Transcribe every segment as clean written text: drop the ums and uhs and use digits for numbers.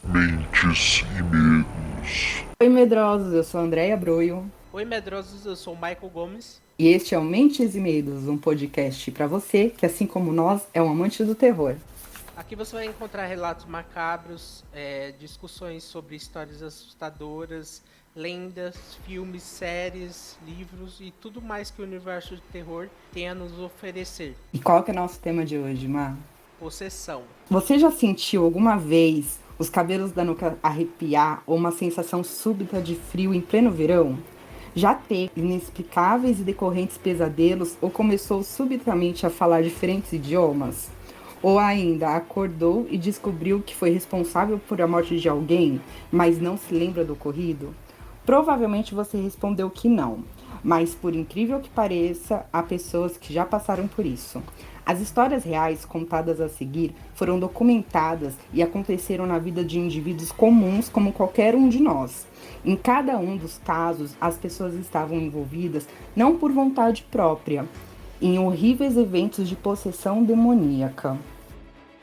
Mentes e Medos. Oi, medrosos, eu sou a Andréia Broio Oi, medrosos, eu sou o Michael Gomes. e este é o Mentes e Medos, um podcast para você que, assim como nós, é um amante do terror. Aqui você vai encontrar relatos macabros, discussões sobre histórias assustadoras, lendas, filmes, séries, livros e tudo mais que o universo de terror tem a nos oferecer. E qual que é o nosso tema de hoje, Mar? Possessão. Você já sentiu alguma vez os cabelos da nuca arrepiar ou uma sensação súbita de frio em pleno verão? Já teve inexplicáveis e decorrentes pesadelos ou começou subitamente a falar diferentes idiomas? Ou ainda acordou e descobriu que foi responsável por a morte de alguém, mas não se lembra do ocorrido? Provavelmente você respondeu que não, mas por incrível que pareça, há pessoas que já passaram por isso. As histórias reais contadas a seguir foram documentadas e aconteceram na vida de indivíduos comuns como qualquer um de nós. Em cada um dos casos, as pessoas estavam envolvidas não por vontade própria, em horríveis eventos de possessão demoníaca.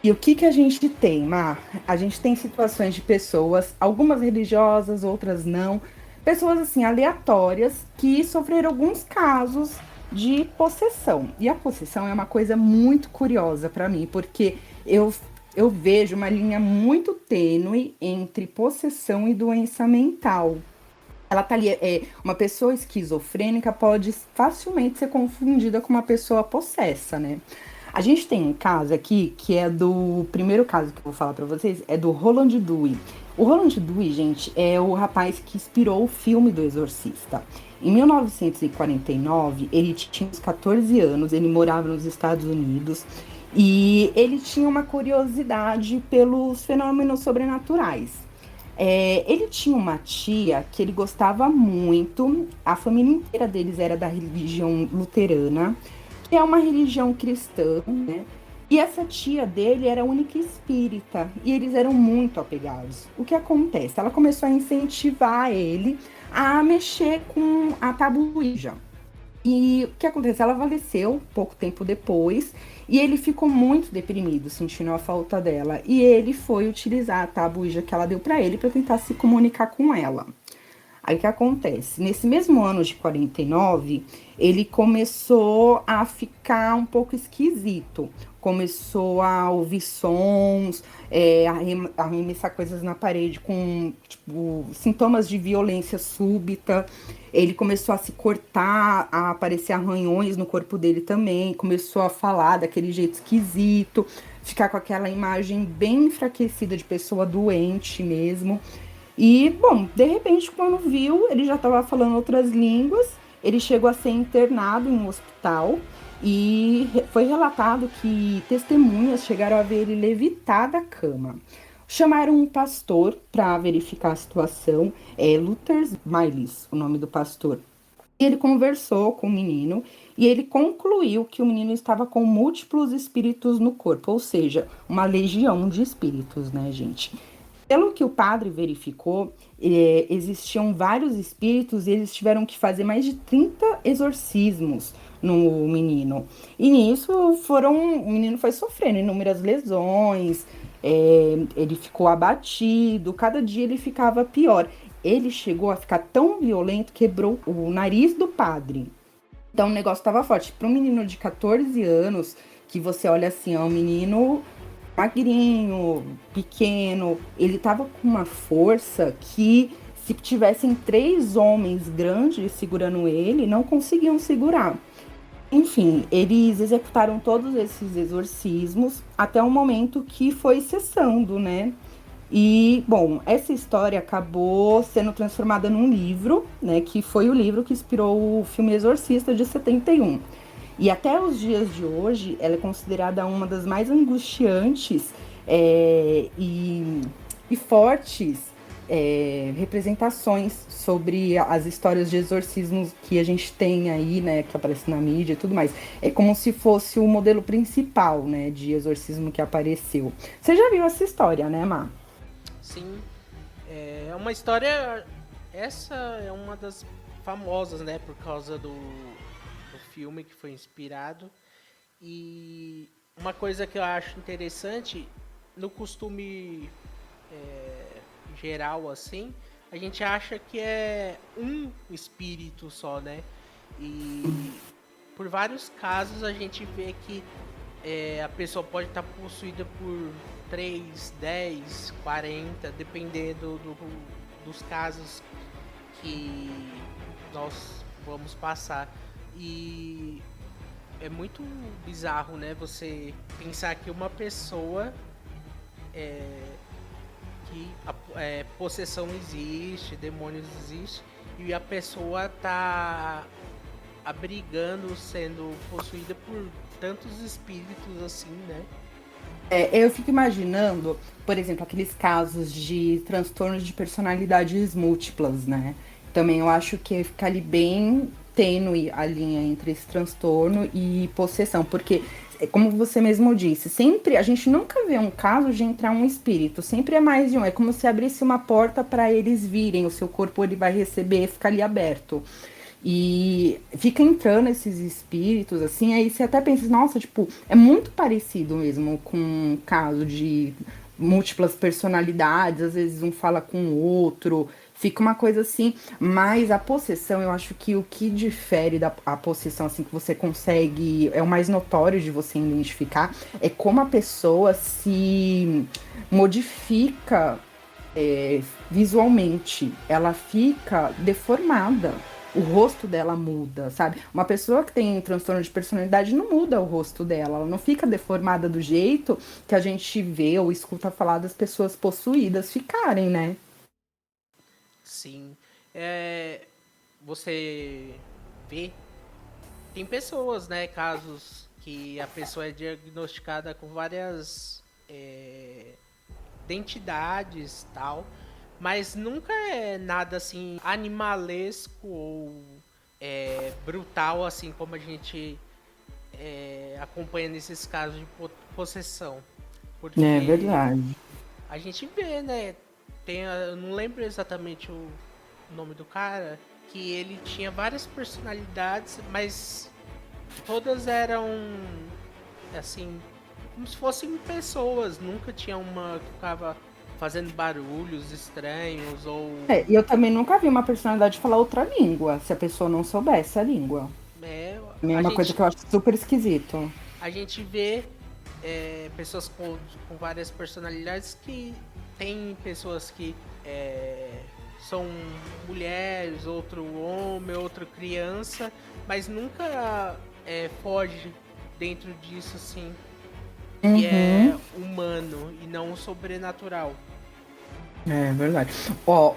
E o que a gente tem, Mar? A gente tem situações de pessoas, algumas religiosas, outras não, pessoas assim aleatórias que sofreram alguns casos de possessão. E a possessão é uma coisa muito curiosa para mim, porque eu vejo uma linha muito tênue entre possessão e doença mental. Ela tá ali, uma pessoa esquizofrênica pode facilmente ser confundida com uma pessoa possessa, né? A gente tem um caso aqui que é do primeiro caso que eu vou falar pra vocês, é do Roland Dewey. O Roland Dewey, gente, é o rapaz que inspirou o filme do Exorcista. Em 1949, ele tinha uns 14 anos, ele morava nos Estados Unidos e ele tinha uma curiosidade pelos fenômenos sobrenaturais. Ele tinha uma tia que ele gostava muito, a família inteira deles era da religião luterana, que é uma religião cristã, né? E essa tia dele era a única espírita, e eles eram muito apegados. O que acontece? Ela começou a incentivar ele a mexer com a tabu Ouija. E o que acontece? Ela faleceu pouco tempo depois e ele ficou muito deprimido, sentindo a falta dela. E ele foi utilizar a tabuija que ela deu para ele para tentar se comunicar com ela. Aí o que acontece? Nesse mesmo ano de 49, ele começou a ficar um pouco esquisito. Começou a ouvir sons, a arremessar coisas na parede com, tipo, sintomas de violência súbita. Ele começou a se cortar, a aparecer arranhões no corpo dele também. Começou a falar daquele jeito esquisito, ficar com aquela imagem bem enfraquecida de pessoa doente mesmo. E, bom, de repente, quando viu, ele já estava falando outras línguas, ele chegou a ser internado em um hospital e foi relatado que testemunhas chegaram a ver ele levitar da cama. Chamaram um pastor para verificar a situação, é Luther Miles, o nome do pastor. E ele conversou com o menino e ele concluiu que o menino estava com múltiplos espíritos no corpo, ou seja, uma legião de espíritos, né, gente? Pelo que o padre verificou, existiam vários espíritos e eles tiveram que fazer mais de 30 exorcismos no menino. E nisso o menino foi sofrendo inúmeras lesões, ele ficou abatido, cada dia ele ficava pior. Ele chegou a ficar tão violento, quebrou o nariz do padre. Então o negócio estava forte. Para um menino de 14 anos, que você olha assim, é um menino magrinho, pequeno, ele tava com uma força que se tivessem três homens grandes segurando ele, não conseguiam segurar. Enfim, eles executaram todos esses exorcismos até o momento que foi cessando, né? E, bom, essa história acabou sendo transformada num livro, né? Que foi o livro que inspirou o filme Exorcista de 71. E até os dias de hoje, ela é considerada uma das mais angustiantes e fortes representações sobre as histórias de exorcismos que a gente tem aí, né, que aparece na mídia e tudo mais. É como se fosse o modelo principal, né, de exorcismo que apareceu. Você já viu essa história, né, Má? Sim, é uma história. Essa é uma das famosas, né? Por causa do filme que foi inspirado. E uma coisa que eu acho interessante, no costume geral, assim, a gente acha que é um espírito só, né? E por vários casos a gente vê que a pessoa pode estar possuída por 3, 10, 40, dependendo dos casos que nós vamos passar. E é muito bizarro, né? Você pensar que uma pessoa que possessão existe, demônios existe, e a pessoa tá abrigando, sendo possuída por tantos espíritos assim, né? Eu fico imaginando, por exemplo, aqueles casos de transtornos de personalidades múltiplas, né? Também eu acho que fica ali bem tênue a linha entre esse transtorno e possessão, porque, como você mesmo disse, sempre a gente nunca vê um caso de entrar um espírito, sempre é mais de um. É como se abrisse uma porta para eles virem, o seu corpo ele vai receber, fica ali aberto. E fica entrando esses espíritos, assim, aí você até pensa, nossa, tipo, é muito parecido mesmo com um caso de múltiplas personalidades, às vezes um fala com o outro, fica uma coisa assim, mas a possessão, eu acho que o que difere da a possessão, assim, que você consegue, é o mais notório de você identificar, é como a pessoa se modifica visualmente, ela fica deformada. O rosto dela muda, sabe? Uma pessoa que tem transtorno de personalidade não muda o rosto dela, ela não fica deformada do jeito que a gente vê ou escuta falar das pessoas possuídas ficarem, né? Sim. Você vê, tem pessoas, né, casos que a pessoa é diagnosticada com várias identidades tal, mas nunca é nada assim animalesco ou brutal assim como a gente acompanha nesses casos de possessão, É porque verdade. a gente vê, né? Eu não lembro exatamente o nome do cara, que ele tinha várias personalidades, mas todas eram assim, como se fossem pessoas, nunca tinha uma que ficava fazendo barulhos estranhos ou E eu também nunca vi uma personalidade falar outra língua, se a pessoa não soubesse a língua. é, É a uma coisa gente que eu acho super esquisito. a gente vê pessoas com várias personalidades que tem pessoas que são mulheres, outro homem, outra criança, mas nunca foge dentro disso assim, que é Uhum. humano e não sobrenatural. É verdade. Ó,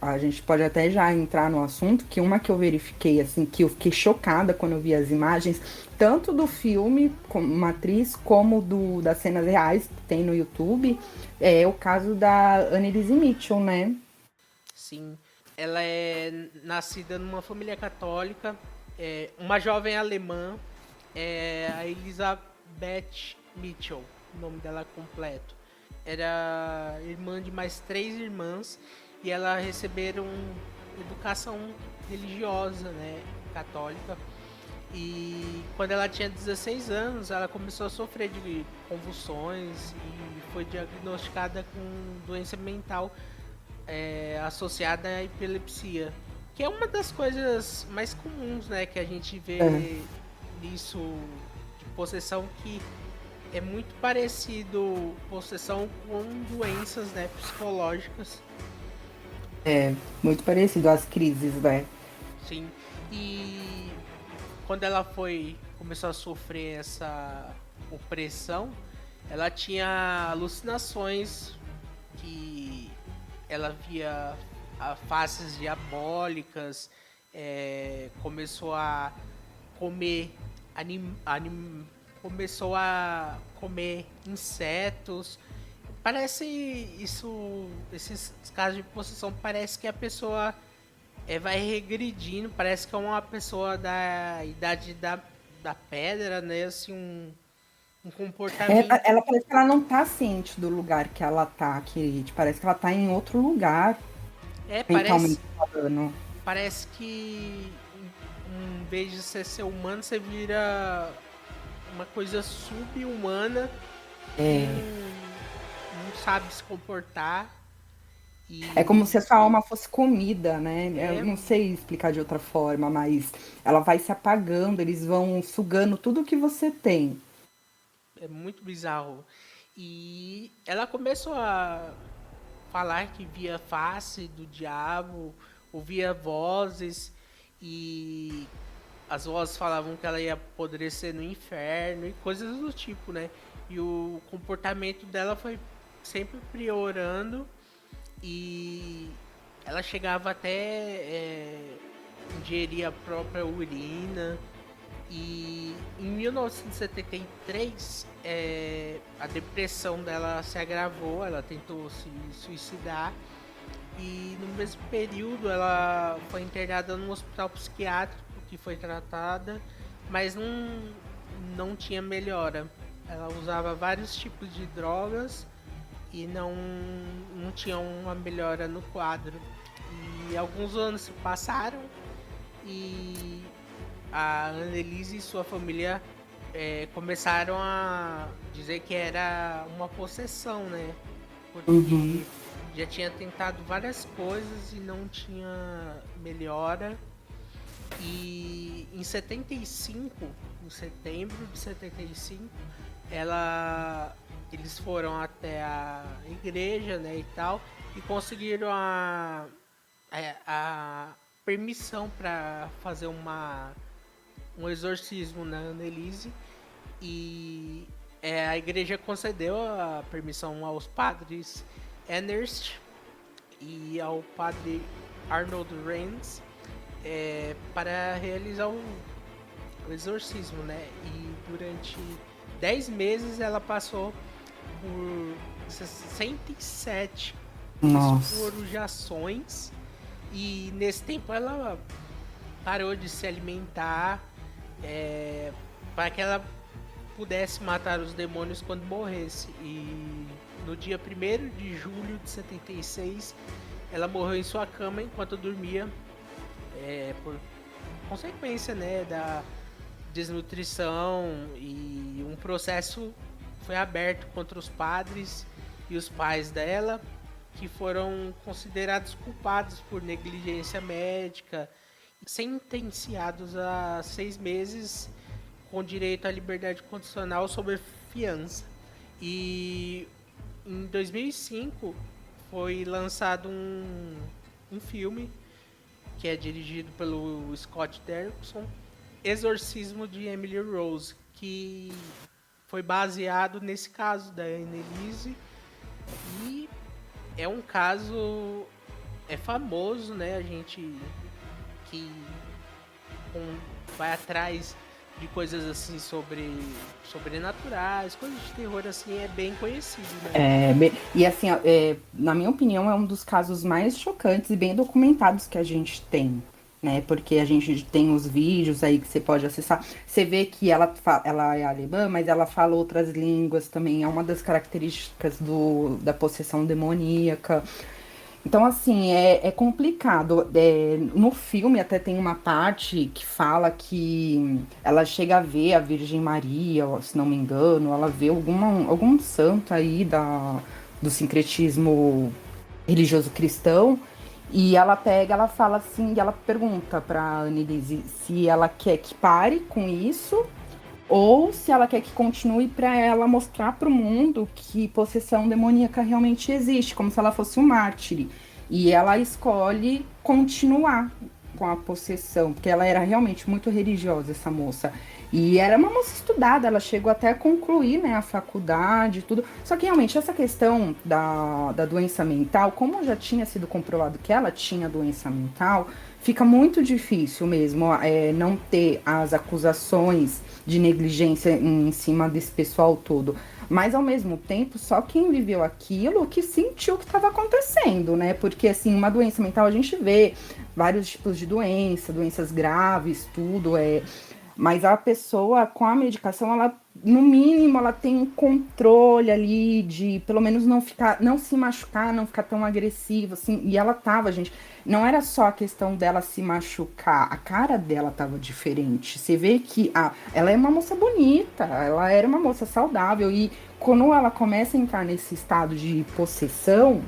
a gente pode até já entrar no assunto, que uma que eu verifiquei, assim, que eu fiquei chocada quando eu vi as imagens, tanto do filme, com Matriz, como das cenas reais que tem no YouTube, é o caso da Annelise Mitchell, né? Sim, ela é nascida numa família católica, uma jovem alemã, a Elisabeth Mitchell, o nome dela completo. Era irmã de mais 3 irmãs e ela receberam educação religiosa, né, católica. E quando ela tinha 16 anos, ela começou a sofrer de convulsões e foi diagnosticada com doença mental associada à epilepsia, que é uma das coisas mais comuns, né, que a gente É, vê nisso de possessão, que é muito parecido possessão com doenças, né, psicológicas. muito parecido às crises, né? Sim. E quando ela começou a sofrer essa opressão, ela tinha alucinações que ela via faces diabólicas, começou a comer começou a comer insetos. Parece esses casos de possessão, parece que a pessoa vai regredindo, parece que é uma pessoa da idade da pedra, né? Assim, um comportamento. Ela parece que ela não tá ciente do lugar que ela tá, Kate. Parece que ela tá em outro lugar, Parece, mentalmente falando. parece que em vez de você ser humano, você vira uma coisa sub-humana que É, não sabe se comportar. É E como se a sua alma fosse comida, né? Eu é, não sei explicar de outra forma, mas ela vai se apagando, eles vão sugando tudo que você tem. é muito bizarro. E ela começou a falar que via face do diabo, ouvia vozes e as vozes falavam que ela ia apodrecer no inferno e coisas do tipo, né? E o comportamento dela foi sempre piorando e ela chegava até ingerir a própria urina. E em 1973, a depressão dela se agravou, ela tentou se suicidar. E no mesmo período ela foi internada num hospital psiquiátrico que foi tratada, mas não tinha melhora. Ela usava vários tipos de drogas e não tinha uma melhora no quadro. E alguns anos se passaram e a Annelise e sua família começaram a dizer que era uma possessão, né? Uhum. Porque já tinha tentado várias coisas e não tinha melhora. E em 75, em setembro de 75, eles foram até a igreja, né, e tal, e conseguiram a permissão para fazer um exorcismo na Annelise. E a igreja concedeu a permissão aos padres Ernest e ao padre Arnold Rains para realizar o exorcismo, né? E durante 10 meses ela passou por 67 Nossa. escorunjações e nesse tempo ela parou de se alimentar para que ela pudesse matar os demônios quando morresse. E no dia 1º de julho de 76, ela morreu em sua cama enquanto dormia, por consequência, né, da desnutrição, e um processo foi aberto contra os padres e os pais dela, que foram considerados culpados por negligência médica, sentenciados a 6 meses com direito à liberdade condicional sob fiança. E em 2005 foi lançado um filme que é dirigido pelo Scott Derrickson, Exorcismo de Emily Rose, que foi baseado nesse caso da Annelise. E é um caso famoso, né? A gente que vai atrás de coisas assim sobrenaturais, coisas de terror assim, é bem conhecido, né? E assim, na minha opinião, é um dos casos mais chocantes e bem documentados que a gente tem, né? Porque a gente tem os vídeos aí que você pode acessar. Você vê que ela é alemã, mas ela fala outras línguas também. É uma das características da possessão demoníaca. Então, assim, é complicado. No filme até tem uma parte que fala que ela chega a ver a Virgem Maria, se não me engano, ela vê algum santo aí do sincretismo religioso cristão, e ela fala assim, e ela pergunta pra Annelise se ela quer que pare com isso ou se ela quer que continue para ela mostrar para o mundo que possessão demoníaca realmente existe, como se ela fosse um mártir. E ela escolhe continuar com a possessão, porque ela era realmente muito religiosa, essa moça. E era uma moça estudada, ela chegou até a concluir, né, a faculdade e tudo. Só que realmente essa questão da doença mental, como já tinha sido comprovado que ela tinha doença mental, fica muito difícil mesmo não ter as acusações de negligência em cima desse pessoal todo. Mas, ao mesmo tempo, só quem viveu aquilo que sentiu o que estava acontecendo, né? Porque, assim, uma doença mental, a gente vê vários tipos de doença, doenças graves, tudo, mas a pessoa, com a medicação, ela, no mínimo, ela tem um controle ali de, pelo menos, não se machucar, não ficar tão agressiva, assim. E ela tava, gente, não era só a questão dela se machucar, a cara dela tava diferente. Você vê que ela é uma moça bonita, ela era uma moça saudável, e quando ela começa a entrar nesse estado de possessão,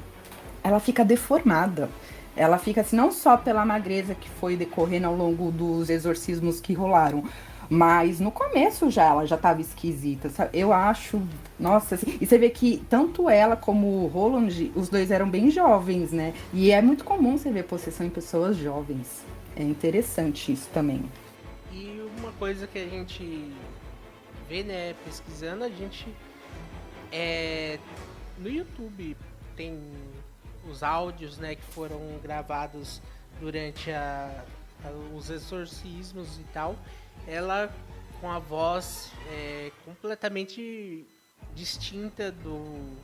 ela fica deformada. Ela fica assim, não só pela magreza que foi decorrendo ao longo dos exorcismos que rolaram, mas no começo já ela já estava esquisita, sabe? Eu acho, nossa, assim, e você vê que tanto ela como o Roland, os dois eram bem jovens, né? E é muito comum você ver possessão em pessoas jovens. É interessante isso também. E uma coisa que a gente vê, né, pesquisando, a gente no YouTube tem os áudios, né, que foram gravados durante os exorcismos e tal. Ela com a voz completamente distinta do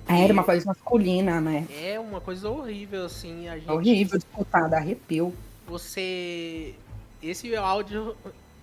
Era uma que voz masculina, né? é uma coisa horrível, assim. A É gente, horrível de escutar, dá arrepio. você, esse áudio,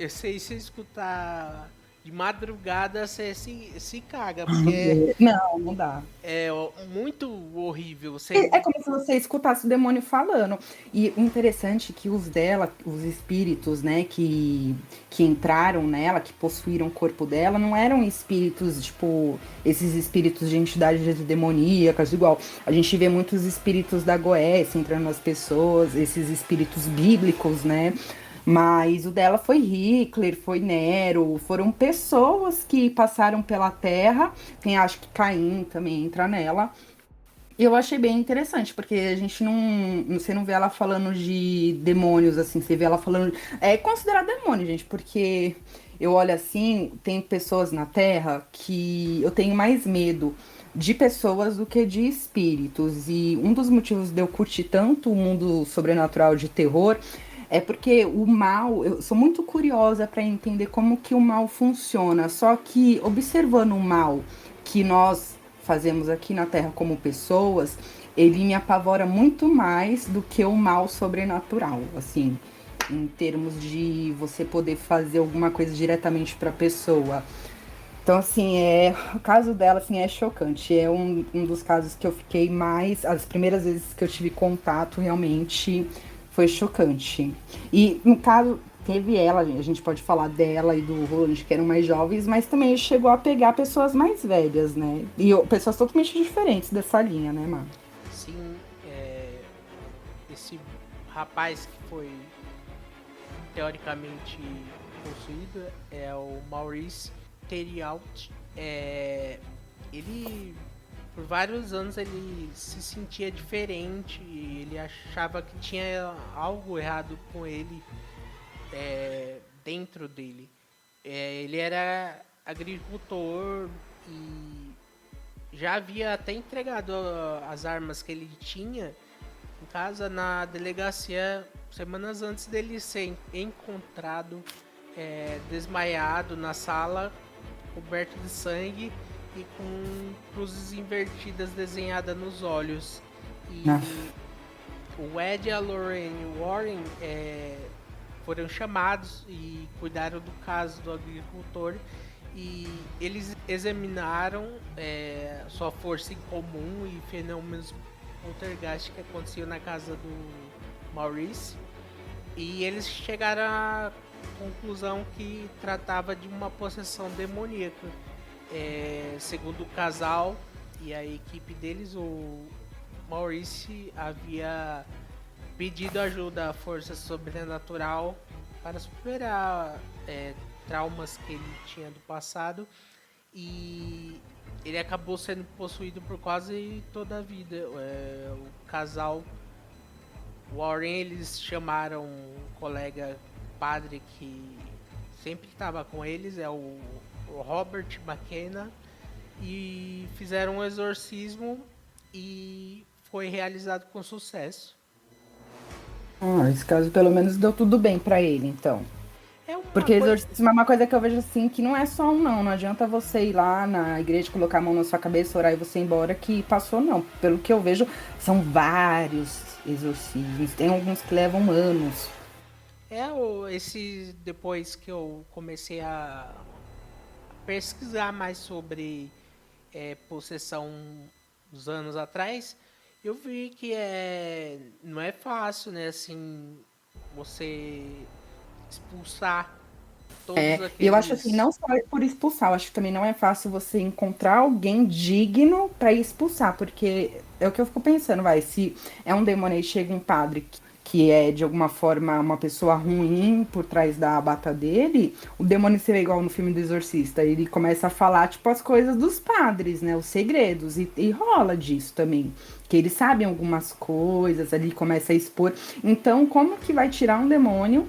se você escutar de madrugada, você se caga, porque Não, não dá. é muito horrível. É como se você escutasse o demônio falando. E o interessante é que os dela, os espíritos, né, que entraram nela, que possuíram o corpo dela, não eram espíritos, tipo, esses espíritos de entidades demoníacas, igual. A gente vê muitos espíritos da Goécia entrando nas pessoas, esses espíritos bíblicos, né? Mas o dela foi Hitler, foi Nero, foram pessoas que passaram pela Terra. Tem, acho que Caim também entra nela. E eu achei bem interessante, porque a gente não. Você não vê ela falando de demônios, assim, você vê ela falando. É considerado demônio, gente, porque eu olho assim, tem pessoas na Terra que eu tenho mais medo de pessoas do que de espíritos. E um dos motivos de eu curtir tanto o mundo sobrenatural de terror é porque o mal, eu sou muito curiosa para entender como que o mal funciona. Só que observando o mal que nós fazemos aqui na Terra como pessoas, ele me apavora muito mais do que o mal sobrenatural, assim, em termos de você poder fazer alguma coisa diretamente para a pessoa. Então, assim, o caso dela, assim, é chocante. É um dos casos que eu fiquei mais. As primeiras vezes que eu tive contato, realmente foi chocante. E, no caso, teve ela, a gente pode falar dela e do Roland, que eram mais jovens, mas também chegou a pegar pessoas mais velhas, né? E pessoas totalmente diferentes dessa linha, né, Mar? Sim, esse rapaz que foi teoricamente possuído é o Maurice Theriault. Ele, por vários anos, ele se sentia diferente, ele achava que tinha algo errado com ele dentro dele. Ele era agricultor e já havia até entregado as armas que ele tinha em casa na delegacia semanas antes dele ser encontrado desmaiado na sala, coberto de sangue e com cruzes invertidas desenhadas nos olhos. E Nossa. o Ed e a Lorraine Warren foram chamados e cuidaram do caso do agricultor, e eles examinaram sua força em comum e fenômenos poltergeist que aconteciam na casa do Maurice, e eles chegaram à conclusão que tratava de uma possessão demoníaca. Segundo o casal e a equipe deles, o Maurice havia pedido ajuda à força sobrenatural para superar traumas que ele tinha do passado, e ele acabou sendo possuído por quase toda a vida. O casal Warren, eles chamaram um colega padre que sempre estava com eles, o Robert McKenna, e fizeram um exorcismo e foi realizado com sucesso. Esse caso pelo menos deu tudo bem pra ele, então. É uma Porque coisa. exorcismo é uma coisa que eu vejo assim, que não é só um não. Não adianta você ir lá na igreja, colocar a mão na sua cabeça, orar e você ir embora que passou, não. Pelo que eu vejo, são vários exorcismos. Tem alguns que levam anos. Esse depois que eu comecei a pesquisar mais sobre possessão uns anos atrás, eu vi que não é fácil, né, assim, você expulsar Todos E eu acho assim, aqueles. não só por expulsar, eu acho que também não é fácil você encontrar alguém digno para expulsar, porque é o que eu fico pensando, vai, se é um demônio e chega um padre que é de alguma forma uma pessoa ruim por trás da bata dele, o demônio seria igual no filme do Exorcista, ele começa a falar tipo as coisas dos padres, né, os segredos, e rola disso também, que eles sabem algumas coisas, ali começa a expor. Então, como que vai tirar um demônio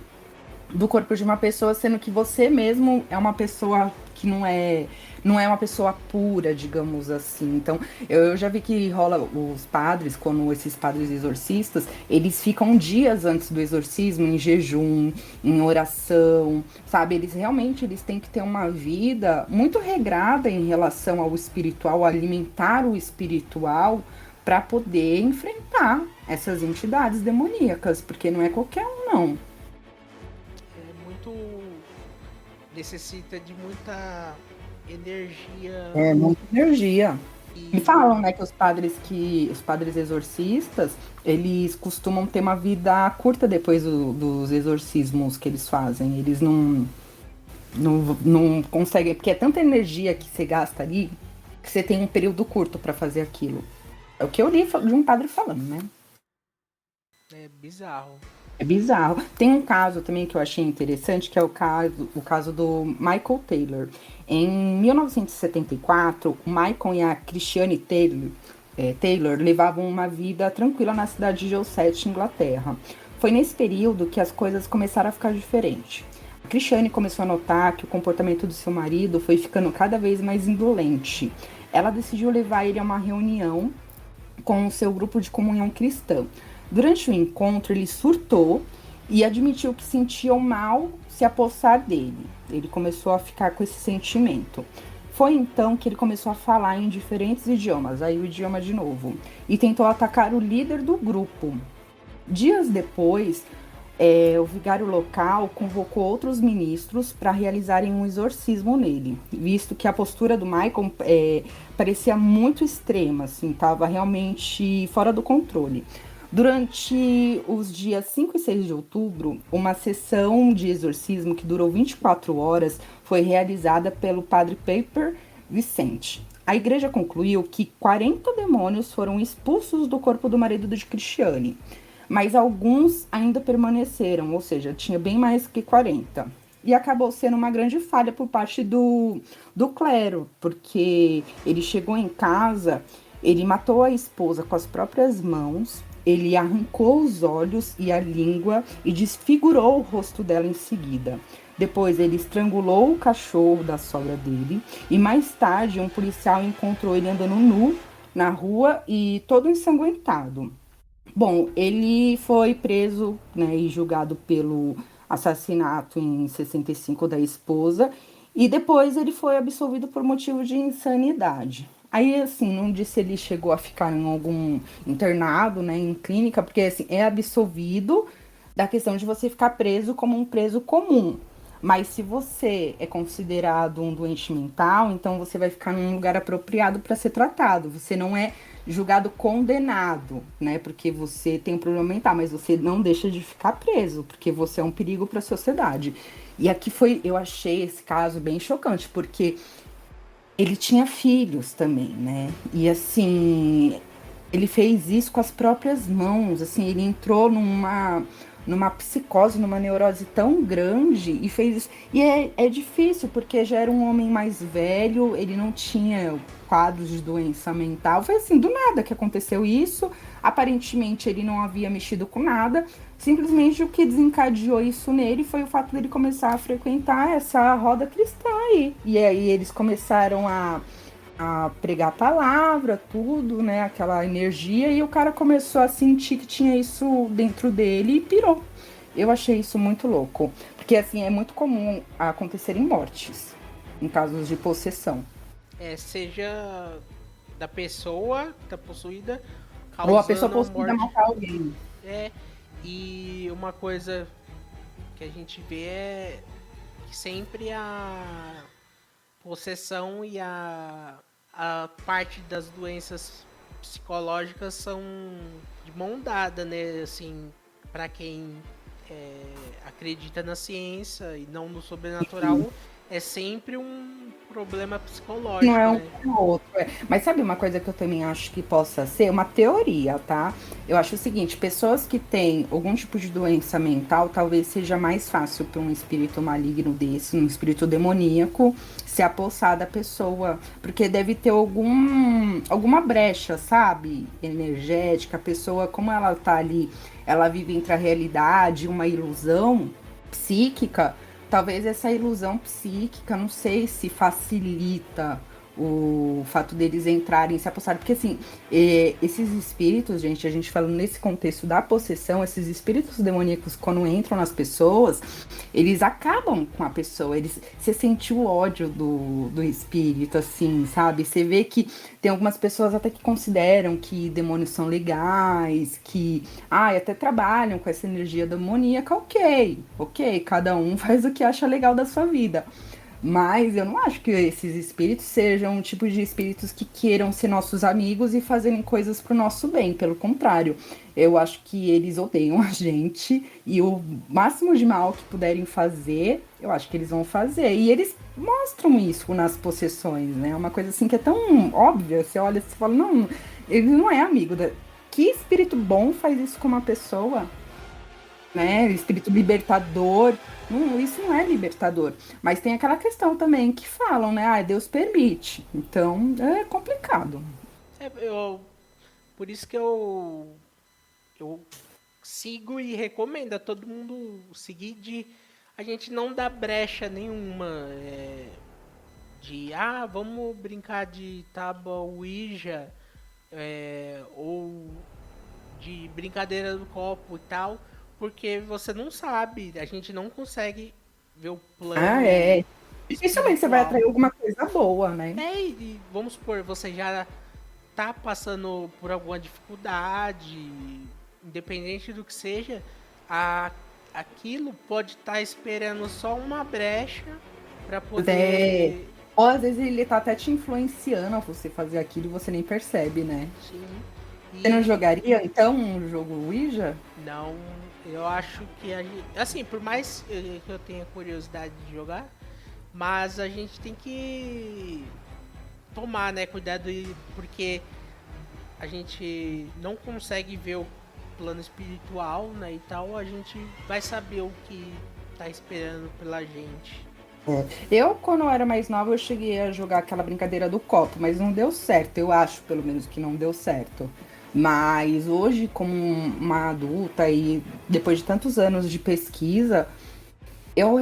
do corpo de uma pessoa, sendo que você mesmo é uma pessoa que não é uma pessoa pura, digamos assim. Então, eu já vi que rola os padres, como esses padres exorcistas, eles ficam dias antes do exorcismo em jejum, em oração, sabe? Eles têm que ter uma vida muito regrada em relação ao espiritual, alimentar o espiritual para poder enfrentar essas entidades demoníacas, porque não é qualquer um, não. É muito. Necessita de muita energia É muita energia. Me falam, e. né, que os padres exorcistas, eles costumam ter uma vida curta depois dos exorcismos que eles fazem. Eles não conseguem, porque é tanta energia que você gasta ali, que você tem um período curto para fazer aquilo. É o que eu li de um padre falando, né? É bizarro. É bizarro. Tem um caso também que eu achei interessante, que é o caso do Michael Taylor. Em 1974, o Michael e a Christiane Taylor levavam uma vida tranquila na cidade de Dorset, Inglaterra. Foi nesse período que as coisas começaram a ficar diferentes. A Christiane começou a notar que o comportamento do seu marido foi ficando cada vez mais indolente. Ela decidiu levar ele a uma reunião com o seu grupo de comunhão cristã. Durante o encontro, ele surtou e admitiu que sentia o mal se apossar dele. Ele começou a ficar com esse sentimento. Foi então que ele começou a falar em diferentes idiomas, aí o idioma de novo, e tentou atacar o líder do grupo. Dias depois, o vigário local convocou outros ministros para realizarem um exorcismo nele, visto que a postura do Michael parecia muito extrema, assim, estava realmente fora do controle. Durante os dias 5 e 6 de outubro, uma sessão de exorcismo que durou 24 horas foi realizada pelo padre Piper Vicente. A igreja concluiu que 40 demônios foram expulsos do corpo do marido de Cristiane, mas alguns ainda permaneceram, ou seja, tinha bem mais que 40. E acabou sendo uma grande falha por parte do clero, porque ele chegou em casa, ele matou a esposa com as próprias mãos, ele arrancou os olhos e a língua e desfigurou o rosto dela em seguida. Depois ele estrangulou o cachorro da sogra dele e mais tarde um policial encontrou ele andando nu na rua e todo ensanguentado. Bom, ele foi preso, né, e julgado pelo assassinato em 65 da esposa, e depois ele foi absolvido por motivo de insanidade. Aí, assim, não disse se ele chegou a ficar em algum internado, né, em clínica, porque, assim, é absolvido da questão de você ficar preso como um preso comum. Mas se você é considerado um doente mental, então você vai ficar num lugar apropriado para ser tratado. Você não é julgado condenado, né? Porque você tem um problema mental, mas você não deixa de ficar preso, porque você é um perigo para a sociedade. E aqui eu achei esse caso bem chocante, porque ele tinha filhos também, né? E assim, ele fez isso com as próprias mãos, assim, ele entrou numa psicose, numa neurose tão grande e fez isso. E é difícil, porque já era um homem mais velho, ele não tinha quadros de doença mental. Foi assim, do nada que aconteceu isso. Aparentemente ele não havia mexido com nada. Simplesmente o que desencadeou isso nele foi o fato dele começar a frequentar essa roda cristã aí. E aí eles começaram a pregar a palavra, tudo, né? Aquela energia, e o cara começou a sentir que tinha isso dentro dele e pirou. Eu achei isso muito louco. Porque, assim, é muito comum acontecerem mortes em casos de possessão. Seja da pessoa que tá possuída, Ou a pessoa causando a possuída morte. matar alguém. É, e uma coisa que a gente vê é que sempre a possessão e a parte das doenças psicológicas são de mão dada, né? Assim, para quem acredita na ciência e não no sobrenatural, é sempre um problema psicológico, Não é um né? com o outro. Mas sabe uma coisa que eu também acho que possa ser? Uma teoria, tá? Eu acho o seguinte: pessoas que têm algum tipo de doença mental, talvez seja mais fácil para um espírito maligno desse, um espírito demoníaco, se apossar da pessoa. Porque deve ter alguma brecha, sabe? Energética. A pessoa, como ela tá ali, ela vive entre a realidade e uma ilusão psíquica. Talvez essa ilusão psíquica, não sei se facilita o fato deles entrarem, se apossarem, porque assim, esses espíritos, gente, a gente falando nesse contexto da possessão, esses espíritos demoníacos, quando entram nas pessoas, eles acabam com a pessoa, você sente o ódio do espírito, assim, sabe? Você vê que tem algumas pessoas até que consideram que demônios são legais, que até trabalham com essa energia demoníaca, ok, cada um faz o que acha legal da sua vida. Mas eu não acho que esses espíritos sejam um tipo de espíritos que queiram ser nossos amigos e fazerem coisas pro nosso bem. Pelo contrário, eu acho que eles odeiam a gente e o máximo de mal que puderem fazer, eu acho que eles vão fazer. E eles mostram isso nas possessões, né? Uma coisa assim que é tão óbvia. Você olha e você fala, não, ele não é amigo da... Que espírito bom faz isso com uma pessoa? Né? Espírito libertador. Não, isso não é libertador. Mas tem aquela questão também que falam, né? Deus permite. Então é complicado. Por isso que eu sigo e recomendo a todo mundo seguir de a gente não dar brecha nenhuma de vamos brincar de tábua Ouija ou de brincadeira do copo e tal, porque você não sabe, a gente não consegue ver o plano É. Dificilmente você vai espiritual. atrair alguma coisa boa, né? E vamos supor, você já tá passando por alguma dificuldade, independente do que seja, a, aquilo pode estar esperando só uma brecha para É. poder. Ou às vezes ele tá até te influenciando a você fazer aquilo e você nem percebe, né? Sim. Você não E jogaria, então, um jogo Ouija? não, eu acho que a gente, assim, por mais que eu tenha curiosidade de jogar, mas a gente tem que tomar, né, cuidado porque a gente não consegue ver o plano espiritual, né, e tal, a gente vai saber o que tá esperando pela gente. Eu, quando eu era mais nova, eu cheguei a jogar aquela brincadeira do copo, mas não deu certo. Eu acho, pelo menos, que não deu certo. Mas hoje, como uma adulta e depois de tantos anos de pesquisa, eu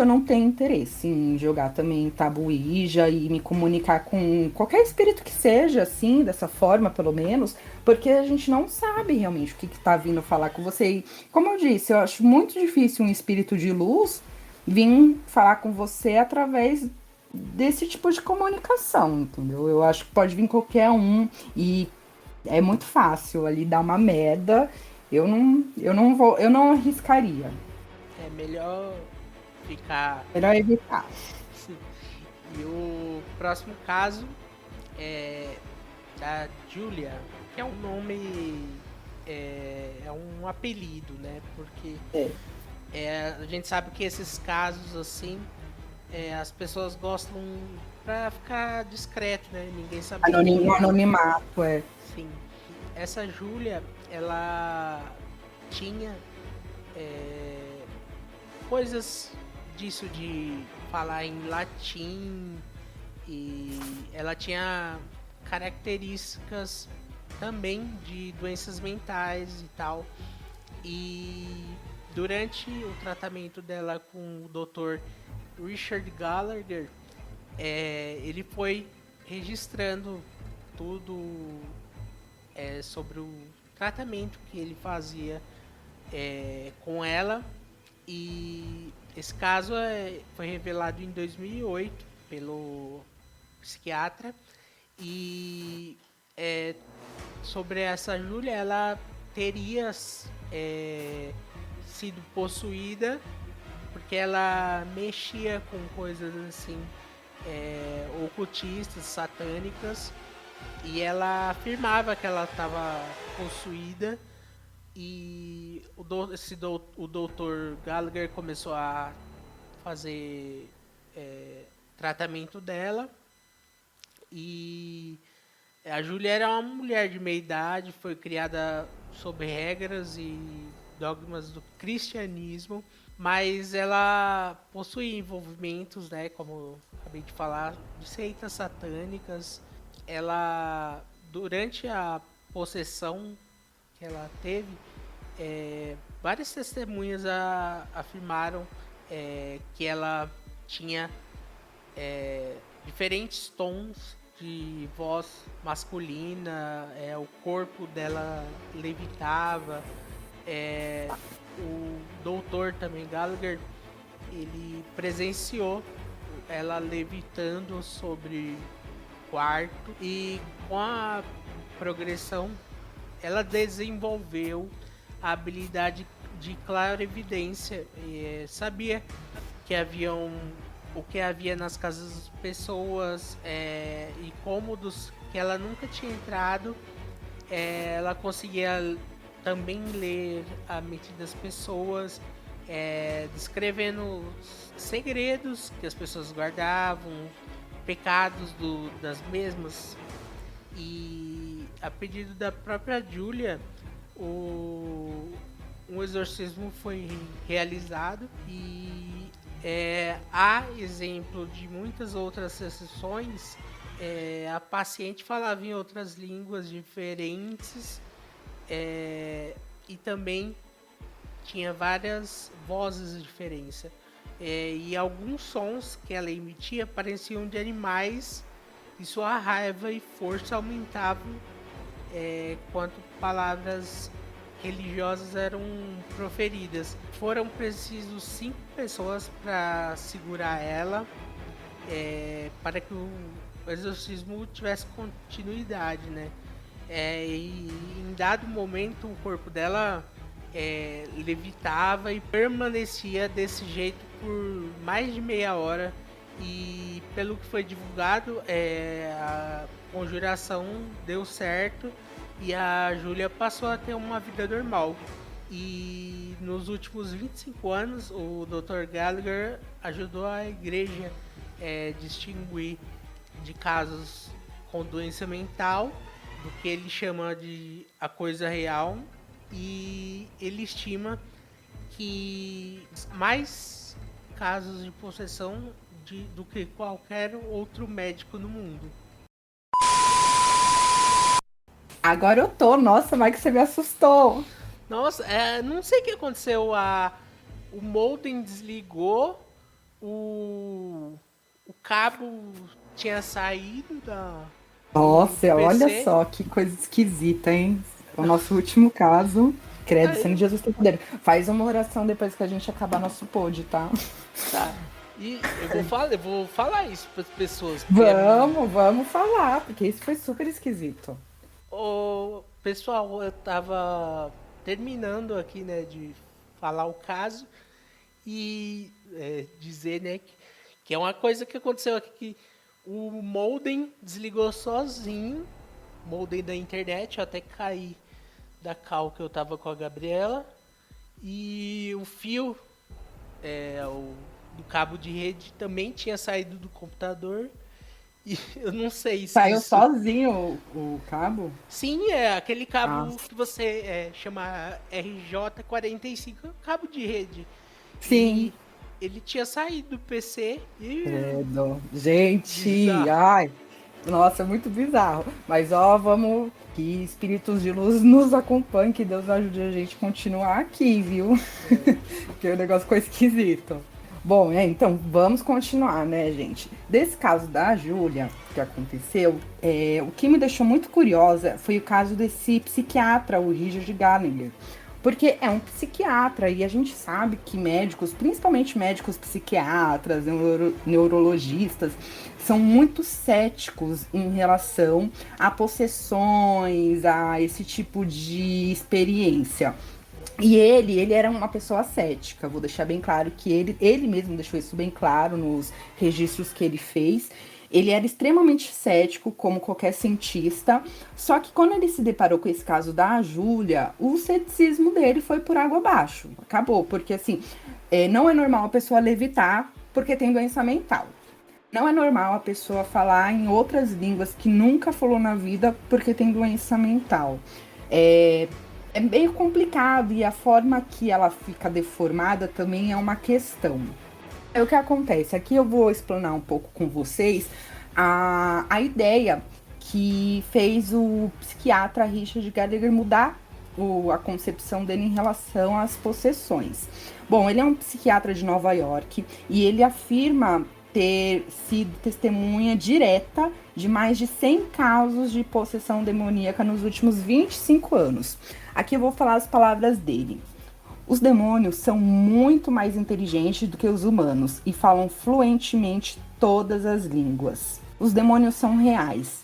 não tenho interesse em jogar também Tabu Ouija e me comunicar com qualquer espírito que seja, assim, dessa forma, pelo menos, porque a gente não sabe realmente o que tá vindo falar com você. E, como eu disse, eu acho muito difícil um espírito de luz vir falar com você através desse tipo de comunicação, entendeu? Eu acho que pode vir qualquer um e é muito fácil ali dar uma merda. Eu não arriscaria. É melhor ficar. Melhor evitar. E o próximo caso é da Julia, que é um nome, é um apelido, né? Porque É. a gente sabe que esses casos assim, as pessoas gostam pra ficar discreto, né? Ninguém saber que Anonimato, é. sim. Essa Júlia, ela tinha coisas disso de falar em latim e ela tinha características também de doenças mentais e tal. E durante o tratamento dela com o Dr. Richard Gallagher, ele foi registrando tudo sobre o tratamento que ele fazia com ela. E esse caso foi revelado em 2008 pelo psiquiatra. E sobre essa Júlia, ela teria sido possuída porque ela mexia com coisas assim ocultistas, satânicas, e ela afirmava que ela estava possuída E o doutor Gallagher começou a fazer tratamento dela. E a Júlia era uma mulher de meia idade, foi criada sob regras e dogmas do cristianismo, mas ela possui envolvimentos, né, como eu acabei de falar, de seitas satânicas. Ela, durante a possessão que ela teve, várias testemunhas afirmaram que ela tinha diferentes tons de voz masculina, o corpo dela levitava. O doutor também, Gallagher, ele presenciou ela levitando sobre o quarto, e com a progressão ela desenvolveu a habilidade de clarividência, e sabia que o que havia nas casas das pessoas, e cômodos que ela nunca tinha entrado. Ela conseguia também ler a mente das pessoas, descrevendo segredos que as pessoas guardavam, pecados das mesmas. E a pedido da própria Julia, um exorcismo foi realizado, e há exemplo de muitas outras sessões. A paciente falava em outras línguas diferentes, e também tinha várias vozes de diferença, e alguns sons que ela emitia pareciam de animais, e sua raiva e força aumentavam quanto palavras religiosas eram proferidas. Foram precisos 5 pessoas para segurar ela, para que o exorcismo tivesse continuidade, né? E em dado momento o corpo dela levitava e permanecia desse jeito por mais de meia hora, e pelo que foi divulgado, a conjuração deu certo e a Júlia passou a ter uma vida normal. E nos últimos 25 anos o Dr. Gallagher ajudou a igreja distinguir de casos com doença mental do que ele chama de a coisa real, e ele estima que mais casos de possessão do que qualquer outro médico no mundo. Agora eu tô. Nossa, Mike, você me assustou. Nossa, não sei o que aconteceu. O modem desligou, o cabo tinha saído da. Nossa, do olha PC. só que coisa esquisita, hein? O nosso último caso. Credo, Senhor Jesus tem poder. Faz uma oração depois que a gente acabar nosso pod, tá? Tá. E eu vou falar isso para as pessoas. Vamos falar, porque isso foi super esquisito. Pessoal, eu tava terminando aqui, né, de falar o caso e dizer, né, que é uma coisa que aconteceu aqui, que o modem desligou sozinho, modem da internet, eu até caí da cal que eu tava com a Gabriela, e o fio do cabo de rede também tinha saído do computador, e eu não sei se Saiu isso... sozinho o cabo? Sim, é aquele cabo Nossa. que você chama RJ45, cabo de rede. Sim. E ele tinha saído do PC e... Credo. Gente, Bizarro. ai. Nossa, muito bizarro. Mas vamos que espíritos de luz nos acompanhem, que Deus ajude a gente a continuar aqui, viu? Porque o negócio ficou esquisito. Bom, então vamos continuar, né, gente? Desse caso da Júlia, que aconteceu, o que me deixou muito curiosa foi o caso desse psiquiatra, o Richard Gallagher. Porque é um psiquiatra e a gente sabe que médicos, principalmente médicos psiquiatras, neurologistas, são muito céticos em relação a possessões, a esse tipo de experiência. E ele era uma pessoa cética, vou deixar bem claro que ele mesmo deixou isso bem claro nos registros que ele fez. Ele era extremamente cético, como qualquer cientista, só que quando ele se deparou com esse caso da Júlia, o ceticismo dele foi por água abaixo. Acabou, porque assim, não é normal a pessoa levitar porque tem doença mental. Não é normal a pessoa falar em outras línguas que nunca falou na vida porque tem doença mental. É meio complicado e a forma que ela fica deformada também é uma questão. É o que acontece. Aqui eu vou explanar um pouco com vocês a ideia que fez o psiquiatra Richard Gallagher mudar a concepção dele em relação às possessões. Bom, ele é um psiquiatra de Nova York e ele afirma ter sido testemunha direta de mais de 100 casos de possessão demoníaca nos últimos 25 anos. Aqui eu vou falar as palavras dele. Os demônios são muito mais inteligentes do que os humanos e falam fluentemente todas as línguas. Os demônios são reais.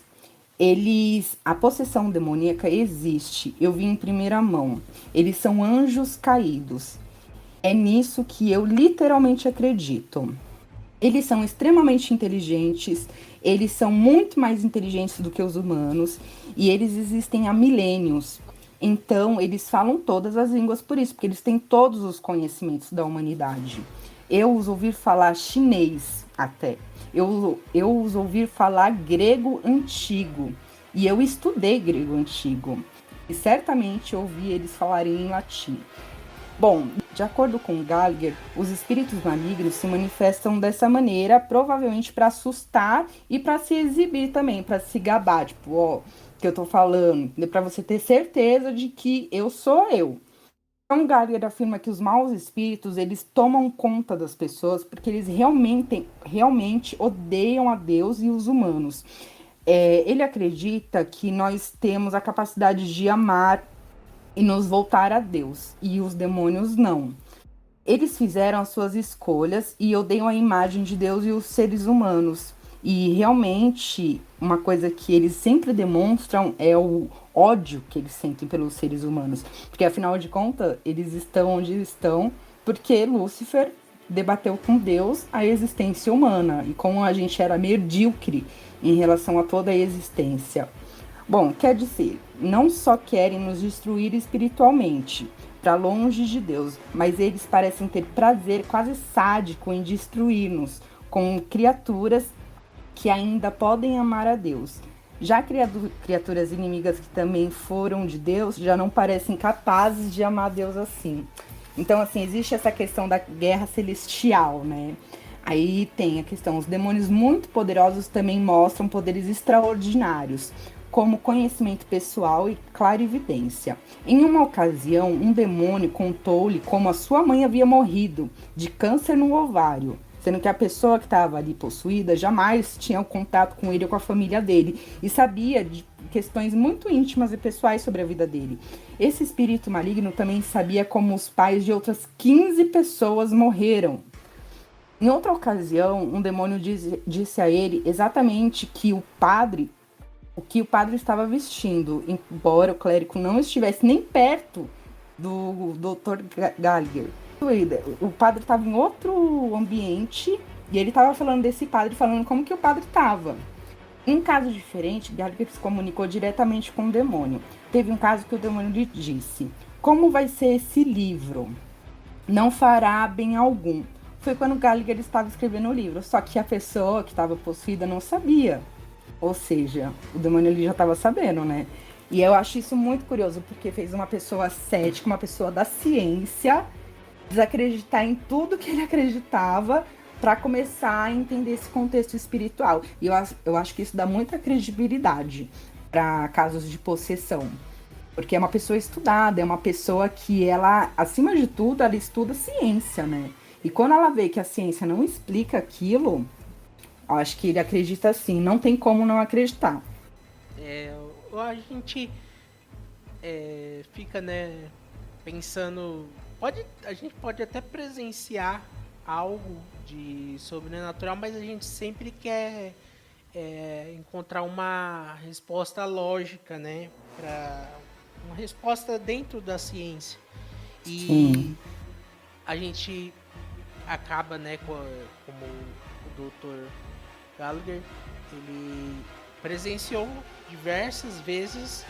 A possessão demoníaca existe, eu vi em primeira mão. Eles são anjos caídos. É nisso que eu literalmente acredito. Eles são extremamente inteligentes, eles são muito mais inteligentes do que os humanos e eles existem há milênios. Então, eles falam todas as línguas por isso, porque eles têm todos os conhecimentos da humanidade. Eu os ouvi falar chinês até. Eu os ouvi falar grego antigo. E eu estudei grego antigo. E certamente ouvi eles falarem em latim. Bom, de acordo com Gallagher, os espíritos malignos se manifestam dessa maneira, provavelmente para assustar e para se exibir também, para se gabar, tipo, ó, que eu tô falando, para você ter certeza de que eu sou eu. Então, Gallagher afirma que os maus espíritos, eles tomam conta das pessoas porque eles realmente odeiam a Deus e os humanos. Ele acredita que nós temos a capacidade de amar e nos voltar a Deus, e os demônios não. Eles fizeram as suas escolhas e odeiam a imagem de Deus e os seres humanos. E realmente, uma coisa que eles sempre demonstram é o ódio que eles sentem pelos seres humanos. Porque, afinal de contas, eles estão onde estão porque Lúcifer debateu com Deus a existência humana. E como a gente era medíocre em relação a toda a existência. Bom, quer dizer, não só querem nos destruir espiritualmente, para longe de Deus, mas eles parecem ter prazer quase sádico em destruir-nos, com criaturas que ainda podem amar a Deus. Já criaturas inimigas que também foram de Deus, já não parecem capazes de amar a Deus assim. Então, assim, existe essa questão da guerra celestial, né? Aí tem a questão, os demônios muito poderosos também mostram poderes extraordinários, como conhecimento pessoal e clarividência. Em uma ocasião, um demônio contou-lhe como a sua mãe havia morrido de câncer no ovário, sendo que a pessoa que estava ali possuída jamais tinha contato com ele ou com a família dele e sabia de questões muito íntimas e pessoais sobre a vida dele. Esse espírito maligno também sabia como os pais de outras 15 pessoas morreram. Em outra ocasião, um demônio disse a ele exatamente o que o padre estava vestindo, embora o clérigo não estivesse nem perto do Dr. Gallagher. O padre estava em outro ambiente e ele estava falando desse padre, falando como que o padre estava. Em um caso diferente, Gallagher se comunicou diretamente com o demônio. Teve um caso que o demônio lhe disse: como vai ser esse livro? Não fará bem algum. Foi quando Gallagher estava escrevendo o livro, só que a pessoa que estava possuída não sabia. Ou seja, o demônio ele já estava sabendo, né? E eu acho isso muito curioso, porque fez uma pessoa cética, uma pessoa da ciência, desacreditar em tudo que ele acreditava para começar a entender esse contexto espiritual. E eu acho que isso dá muita credibilidade para casos de possessão. Porque é uma pessoa estudada, é uma pessoa que ela, acima de tudo, ela estuda ciência, né? E quando ela vê que a ciência não explica aquilo, acho que ele acredita assim, não tem como não acreditar. A gente fica, né, pensando, a gente pode até presenciar algo de sobrenatural, mas a gente sempre quer encontrar uma resposta lógica, né, uma resposta dentro da ciência. E Sim. a gente acaba, né, como o Dr. Gallagher Ele presenciou diversas vezes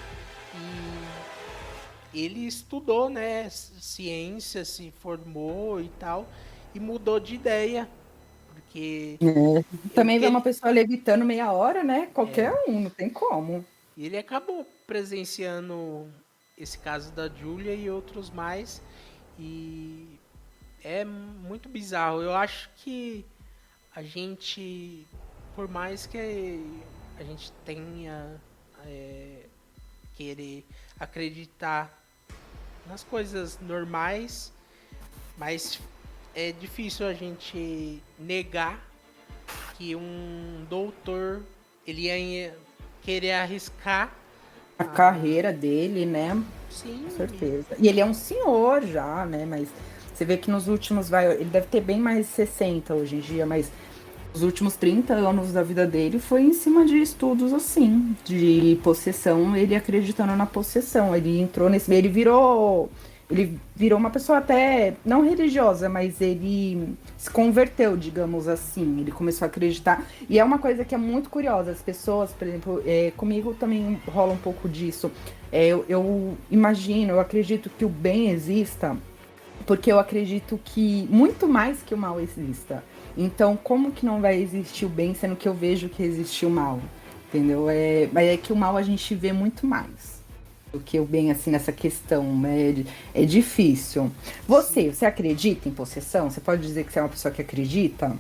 e ele estudou, né, ciência, se formou e tal, e mudou de ideia, porque ele, Também ver uma que- pessoa levitando meia hora, né? Qualquer um, não tem como. ele acabou presenciando esse caso da Julia e outros mais, e é muito bizarro. Eu acho que a gente, por mais que a gente tenha querer acreditar nas coisas normais, mas é difícil a gente negar que um doutor ele ia querer arriscar A carreira dele, né? sim. Com certeza. E ele é um senhor já, né? Mas você vê que nos últimos, ele deve ter bem mais de 60 hoje em dia, mas os últimos 30 anos da vida dele foi em cima de estudos assim, de possessão, ele acreditando na possessão. Ele entrou nesse, ele virou uma pessoa até não religiosa, mas ele se converteu, digamos assim. Ele começou a acreditar. E é uma coisa que é muito curiosa. As pessoas, por exemplo, comigo também rola um pouco disso. Eu imagino, eu acredito que o bem exista, porque eu acredito que muito mais que o mal exista. Então, como que não vai existir o bem, sendo que eu vejo que existe o mal? Entendeu? Mas é que o mal a gente vê muito mais do que o bem, assim, nessa questão. É difícil. Você acredita em possessão? Você pode dizer que você é uma pessoa que acredita?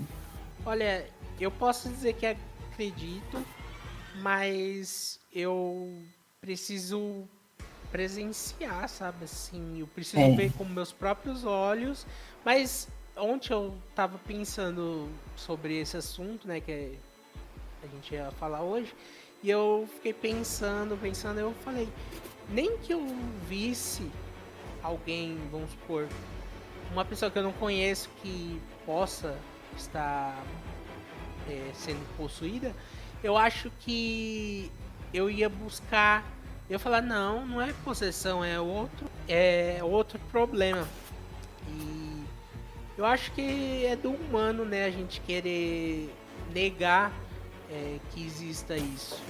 Olha, eu posso dizer que acredito, mas eu preciso presenciar, sabe? Assim, eu preciso ver com meus próprios olhos. Mas ontem eu tava pensando sobre esse assunto, né? Que a gente ia falar hoje. E eu fiquei pensando, eu falei, nem que eu visse alguém, vamos supor, uma pessoa que eu não conheço que possa estar sendo possuída, eu acho que eu ia buscar, eu ia falar, não, não é possessão, é outro problema. E eu acho que é do humano, né, a gente querer negar que exista isso.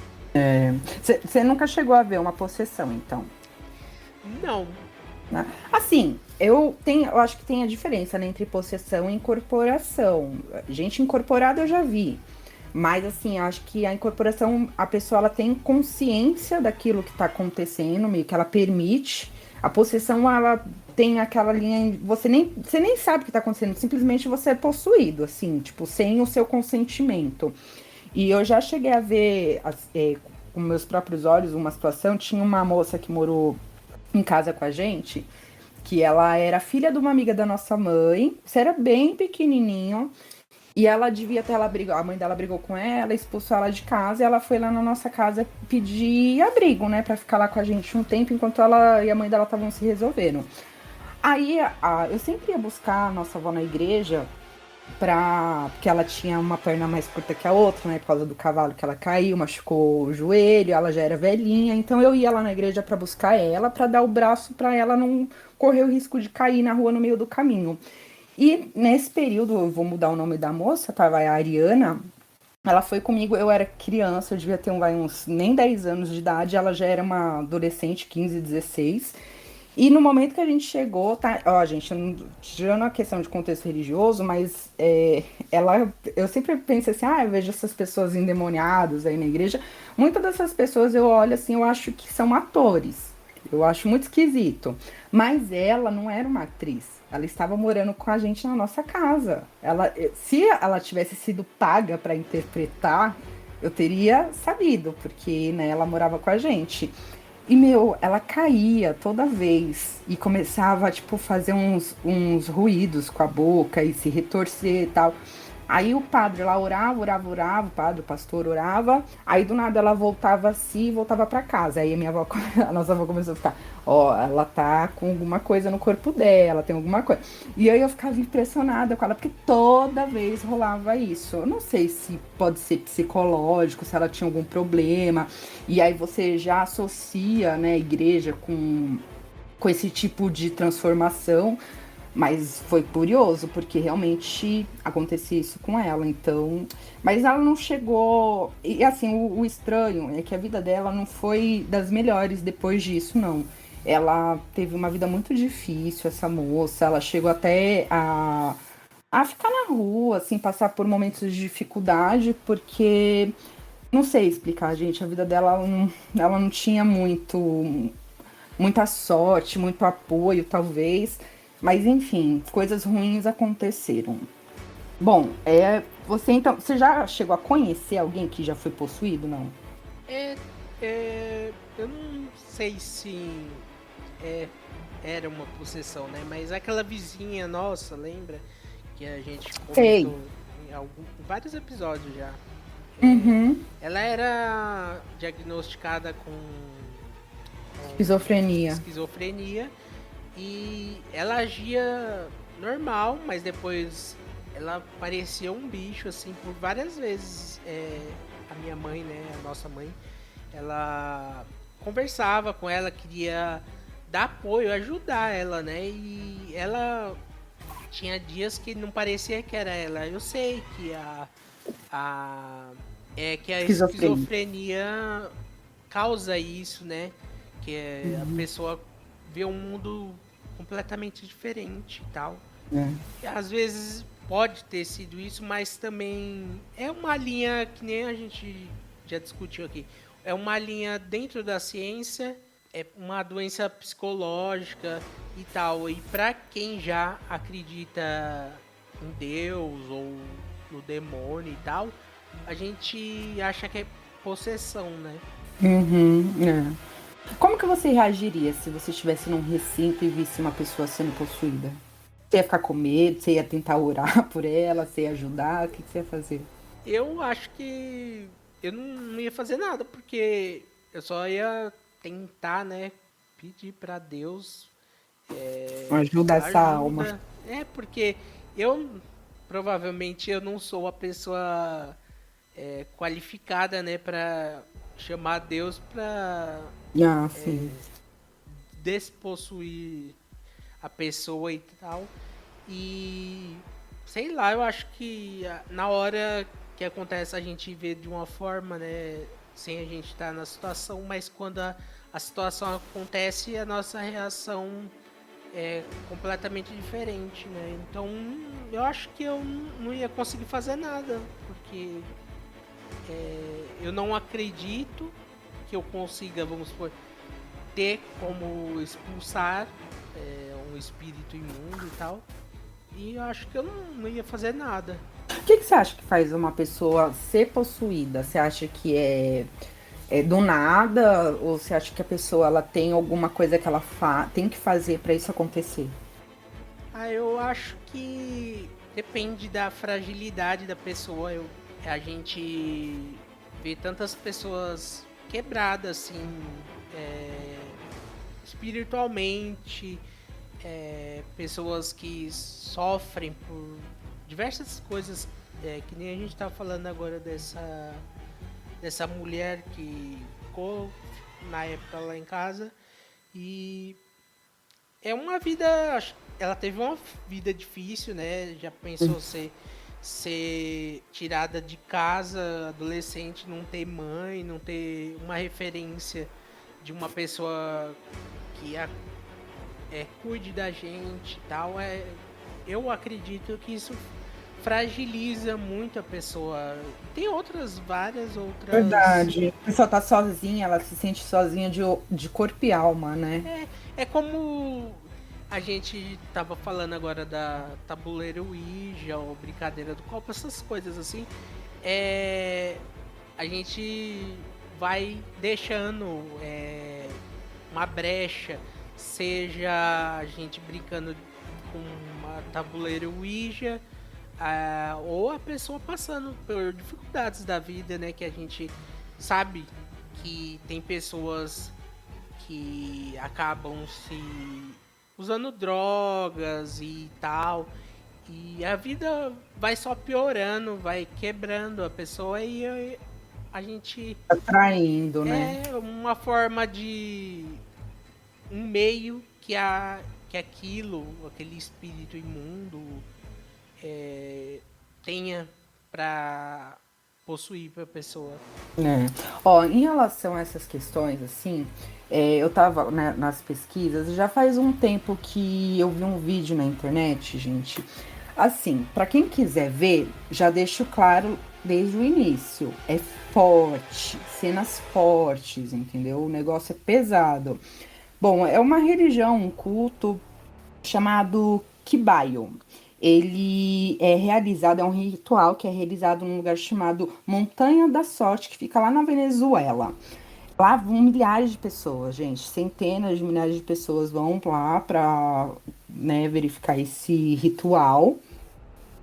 Você nunca chegou a ver uma possessão, então? Não. Né? Assim, eu acho que tem a diferença, né, entre possessão e incorporação. Gente incorporada eu já vi. Mas, assim, eu acho que a incorporação, a pessoa ela tem consciência daquilo que está acontecendo, meio que ela permite. A possessão, ela tem aquela linha. Você nem sabe o que está acontecendo, simplesmente você é possuído, assim, tipo, sem o seu consentimento. E eu já cheguei a ver, com meus próprios olhos, uma situação. Tinha uma moça que morou em casa com a gente, que ela era filha de uma amiga da nossa mãe. Você era bem pequenininho. E ela a mãe dela brigou com ela, expulsou ela de casa, e ela foi lá na nossa casa pedir abrigo, né, pra ficar lá com a gente um tempo, enquanto ela e a mãe dela estavam se resolvendo. Aí, eu sempre ia buscar a nossa avó na igreja, porque ela tinha uma perna mais curta que a outra, né, por causa do cavalo que ela caiu, machucou o joelho, ela já era velhinha, então eu ia lá na igreja pra buscar ela, pra dar o braço pra ela não correr o risco de cair na rua no meio do caminho. E nesse período, eu vou mudar o nome da moça, tá? Vai a Ariana. Ela foi comigo, eu era criança, eu devia ter uns nem 10 anos de idade, ela já era uma adolescente, 15, 16. E no momento que a gente chegou, tá? Ó, gente, tirando a questão de contexto religioso, mas eu sempre penso assim, eu vejo essas pessoas endemoniadas aí na igreja. Muitas dessas pessoas eu olho assim, eu acho que são atores. Eu acho muito esquisito. Mas ela não era uma atriz. Ela estava morando com a gente na nossa casa. Se ela tivesse sido paga para interpretar, eu teria sabido, porque, né, ela morava com a gente. E, ela caía toda vez e começava, tipo, fazer uns ruídos com a boca e se retorcer e tal. Aí o padre lá orava, o pastor orava, aí do nada ela voltava assim e voltava pra casa. Aí a nossa avó começou a ficar, ela tá com alguma coisa no corpo dela, tem alguma coisa. E aí eu ficava impressionada com ela, porque toda vez rolava isso. Eu não sei se pode ser psicológico, se ela tinha algum problema. E aí você já associa, né, a igreja com esse tipo de transformação. Mas foi curioso, porque realmente acontecia isso com ela, então. Mas ela não chegou. E assim, o estranho é que a vida dela não foi das melhores depois disso, não. Ela teve uma vida muito difícil, essa moça. Ela chegou até a ficar na rua, assim, passar por momentos de dificuldade, porque não sei explicar, gente. A vida dela ela não tinha muita sorte, muito apoio, talvez. Mas enfim, coisas ruins aconteceram. Bom, você então, você já chegou a conhecer alguém que já foi possuído, não? É, eu não sei se é, era uma possessão, né? Mas aquela vizinha nossa, lembra? Que a gente Sei. comentou em vários episódios já. Uhum. Ela era diagnosticada com Esquizofrenia. esquizofrenia e ela agia normal, mas depois ela parecia um bicho, assim, por várias vezes. A minha mãe, né, a nossa mãe, ela conversava com ela, queria dar apoio, ajudar ela, né, e ela tinha dias que não parecia que era ela. Eu sei que a que a Esquizofrenia. esquizofrenia causa isso, né? Que a pessoa vê um mundo completamente diferente e tal. É. E às vezes pode ter sido isso, mas também é uma linha que nem a gente já discutiu aqui. É uma linha dentro da ciência, é uma doença psicológica e tal. E para quem já acredita em Deus ou no demônio e tal, a gente acha que é possessão, né? Uhum, é. Como que você reagiria se você estivesse num recinto e visse uma pessoa sendo possuída? Você ia ficar com medo? Você ia tentar orar por ela? Você ia ajudar? O que você ia fazer? Eu acho que eu não ia fazer nada, porque eu só ia tentar, né, pedir pra Deus Ajuda essa alma. ajuda. É, porque eu provavelmente eu não sou a pessoa qualificada, né, pra chamar Deus pra Ah, sim. despossuir a pessoa e tal. E sei lá, eu acho que na hora que acontece a gente vê de uma forma, né, sem a gente estar na situação, mas quando a situação acontece, a nossa reação é completamente diferente, né? Então, eu acho que eu não ia conseguir fazer nada, porque eu não acredito que eu consiga, vamos supor, ter como expulsar um espírito imundo e tal. E eu acho que eu não ia fazer nada. O que você acha que faz uma pessoa ser possuída? Você acha que é do nada? Ou você acha que a pessoa ela tem alguma coisa que ela tem que fazer para isso acontecer? Eu acho que depende da fragilidade da pessoa. A gente vê tantas pessoas quebradas, assim, espiritualmente, pessoas que sofrem por diversas coisas, que nem a gente tá falando agora dessa mulher que ficou na época lá em casa e é uma vida, ela teve uma vida difícil, né? Já pensou ser tirada de casa, adolescente, não ter mãe, não ter uma referência de uma pessoa que cuide da gente e tal. Eu acredito que isso fragiliza muito a pessoa. Tem várias outras. Verdade. A pessoa tá sozinha, ela se sente sozinha de corpo e alma, né? É como a gente tava falando agora da tabuleiro Ouija ou brincadeira do copo, essas coisas assim. A gente vai deixando uma brecha, seja a gente brincando com uma tabuleiro Ouija, ou a pessoa passando por dificuldades da vida, né? Que a gente sabe que tem pessoas que acabam se usando drogas e tal. E a vida vai só piorando, vai quebrando a pessoa e a gente Atraindo, né? é uma forma de um meio que que aquele espírito imundo tenha para possuir a pessoa. Ó, em relação a essas questões, assim, eu tava nas pesquisas, já faz um tempo que eu vi um vídeo na internet, gente. Assim, pra quem quiser ver, já deixo claro desde o início. É forte, cenas fortes, entendeu? O negócio é pesado. Bom, é uma religião, um culto chamado Kibayo. Ele é realizado, é um ritual que é realizado num lugar chamado Montanha da Sorte, que fica lá na Venezuela. Lá vão milhares de pessoas, gente, centenas de milhares de pessoas vão lá para, né, verificar esse ritual.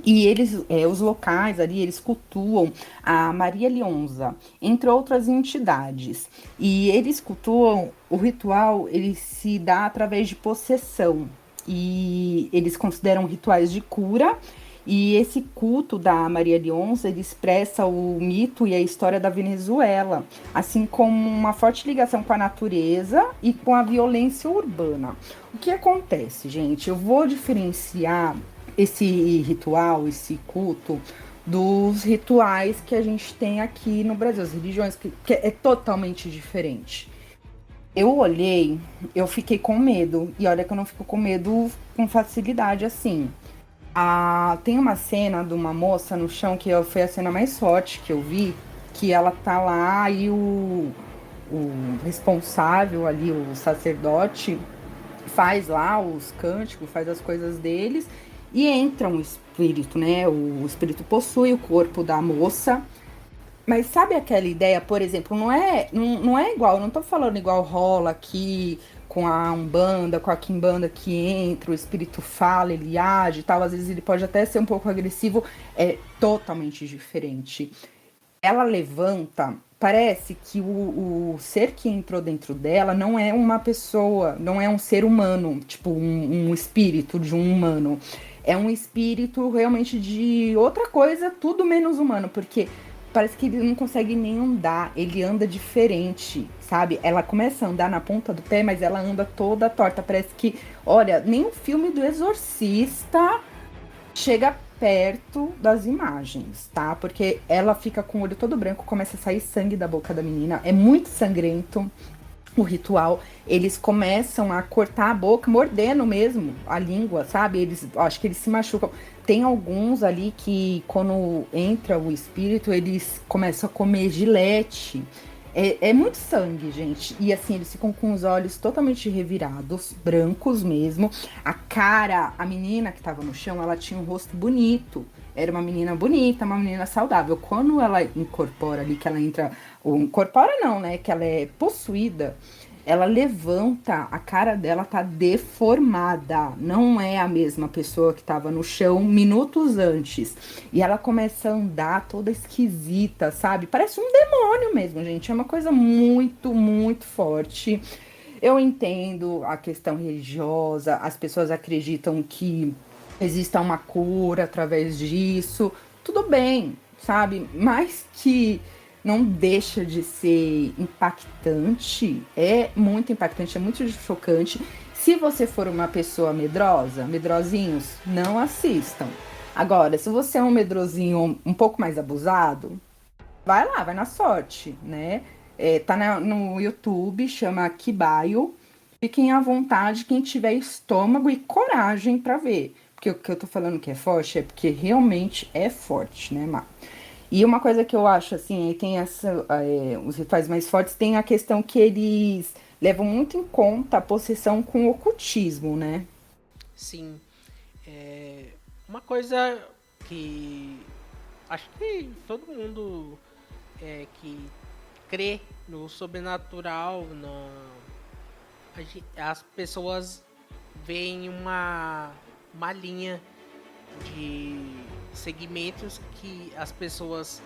E eles, os locais ali, eles cultuam a Maria Leonza, entre outras entidades. E eles cultuam, o ritual, ele se dá através de possessão. E eles consideram rituais de cura. E esse culto da Maria Leonza, ele expressa o mito e a história da Venezuela, assim como uma forte ligação com a natureza e com a violência urbana. O que acontece, gente? Eu vou diferenciar esse ritual, esse culto, dos rituais que a gente tem aqui no Brasil, as religiões, que é totalmente diferente. Eu olhei, eu fiquei com medo, e olha que eu não fico com medo com facilidade assim. Tem uma cena de uma moça no chão que foi a cena mais forte que eu vi, que ela tá lá e o responsável ali, o sacerdote, faz lá os cânticos, faz as coisas deles e entra um espírito, né? O espírito possui o corpo da moça. Mas sabe aquela ideia, por exemplo, não é igual, eu não tô falando igual rola aqui com a Umbanda, com a Quimbanda que entra, o espírito fala, ele age e tal, às vezes ele pode até ser um pouco agressivo, é totalmente diferente. Ela levanta, parece que o ser que entrou dentro dela não é uma pessoa, não é um ser humano, tipo um espírito de um humano. É um espírito realmente de outra coisa, tudo menos humano, porque parece que ele não consegue nem andar, ele anda diferente, sabe? Ela começa a andar na ponta do pé, mas ela anda toda torta. Parece que, olha, nem o filme do Exorcista chega perto das imagens, tá? Porque ela fica com o olho todo branco, começa a sair sangue da boca da menina, é muito sangrento o ritual. Eles começam a cortar a boca, mordendo mesmo a língua, sabe? Eles, acho que eles se machucam. Tem alguns ali que, quando entra o espírito, eles começam a comer gilete. É muito sangue, gente. E assim, eles ficam com os olhos totalmente revirados, brancos mesmo. A cara, a menina que tava no chão, ela tinha um rosto bonito. Era uma menina bonita, uma menina saudável. Quando ela incorpora ali, que ela entra... Ou incorpora não, né? Que ela é possuída. Ela levanta, a cara dela tá deformada. Não é a mesma pessoa que tava no chão minutos antes. E ela começa a andar toda esquisita, sabe? Parece um demônio mesmo, gente. É uma coisa muito, muito forte. Eu entendo a questão religiosa. As pessoas acreditam que exista uma cura através disso. Tudo bem, sabe? Mas que não deixa de ser impactante, é muito impactante, é muito chocante. Se você for uma pessoa medrosa, medrosinhos, não assistam. Agora, se você é um medrosinho um pouco mais abusado, vai lá, vai na sorte, né? Tá no YouTube, chama Kibayo. Fiquem à vontade quem tiver estômago e coragem pra ver. Porque o que eu tô falando que é forte é porque realmente é forte, né, Mar? E uma coisa que eu acho, assim, aí tem os rituais mais fortes, tem a questão que eles levam muito em conta a possessão com o ocultismo, né? Sim. Uma coisa que acho que todo mundo que crê no sobrenatural, as pessoas veem uma linha de segmentos que as pessoas,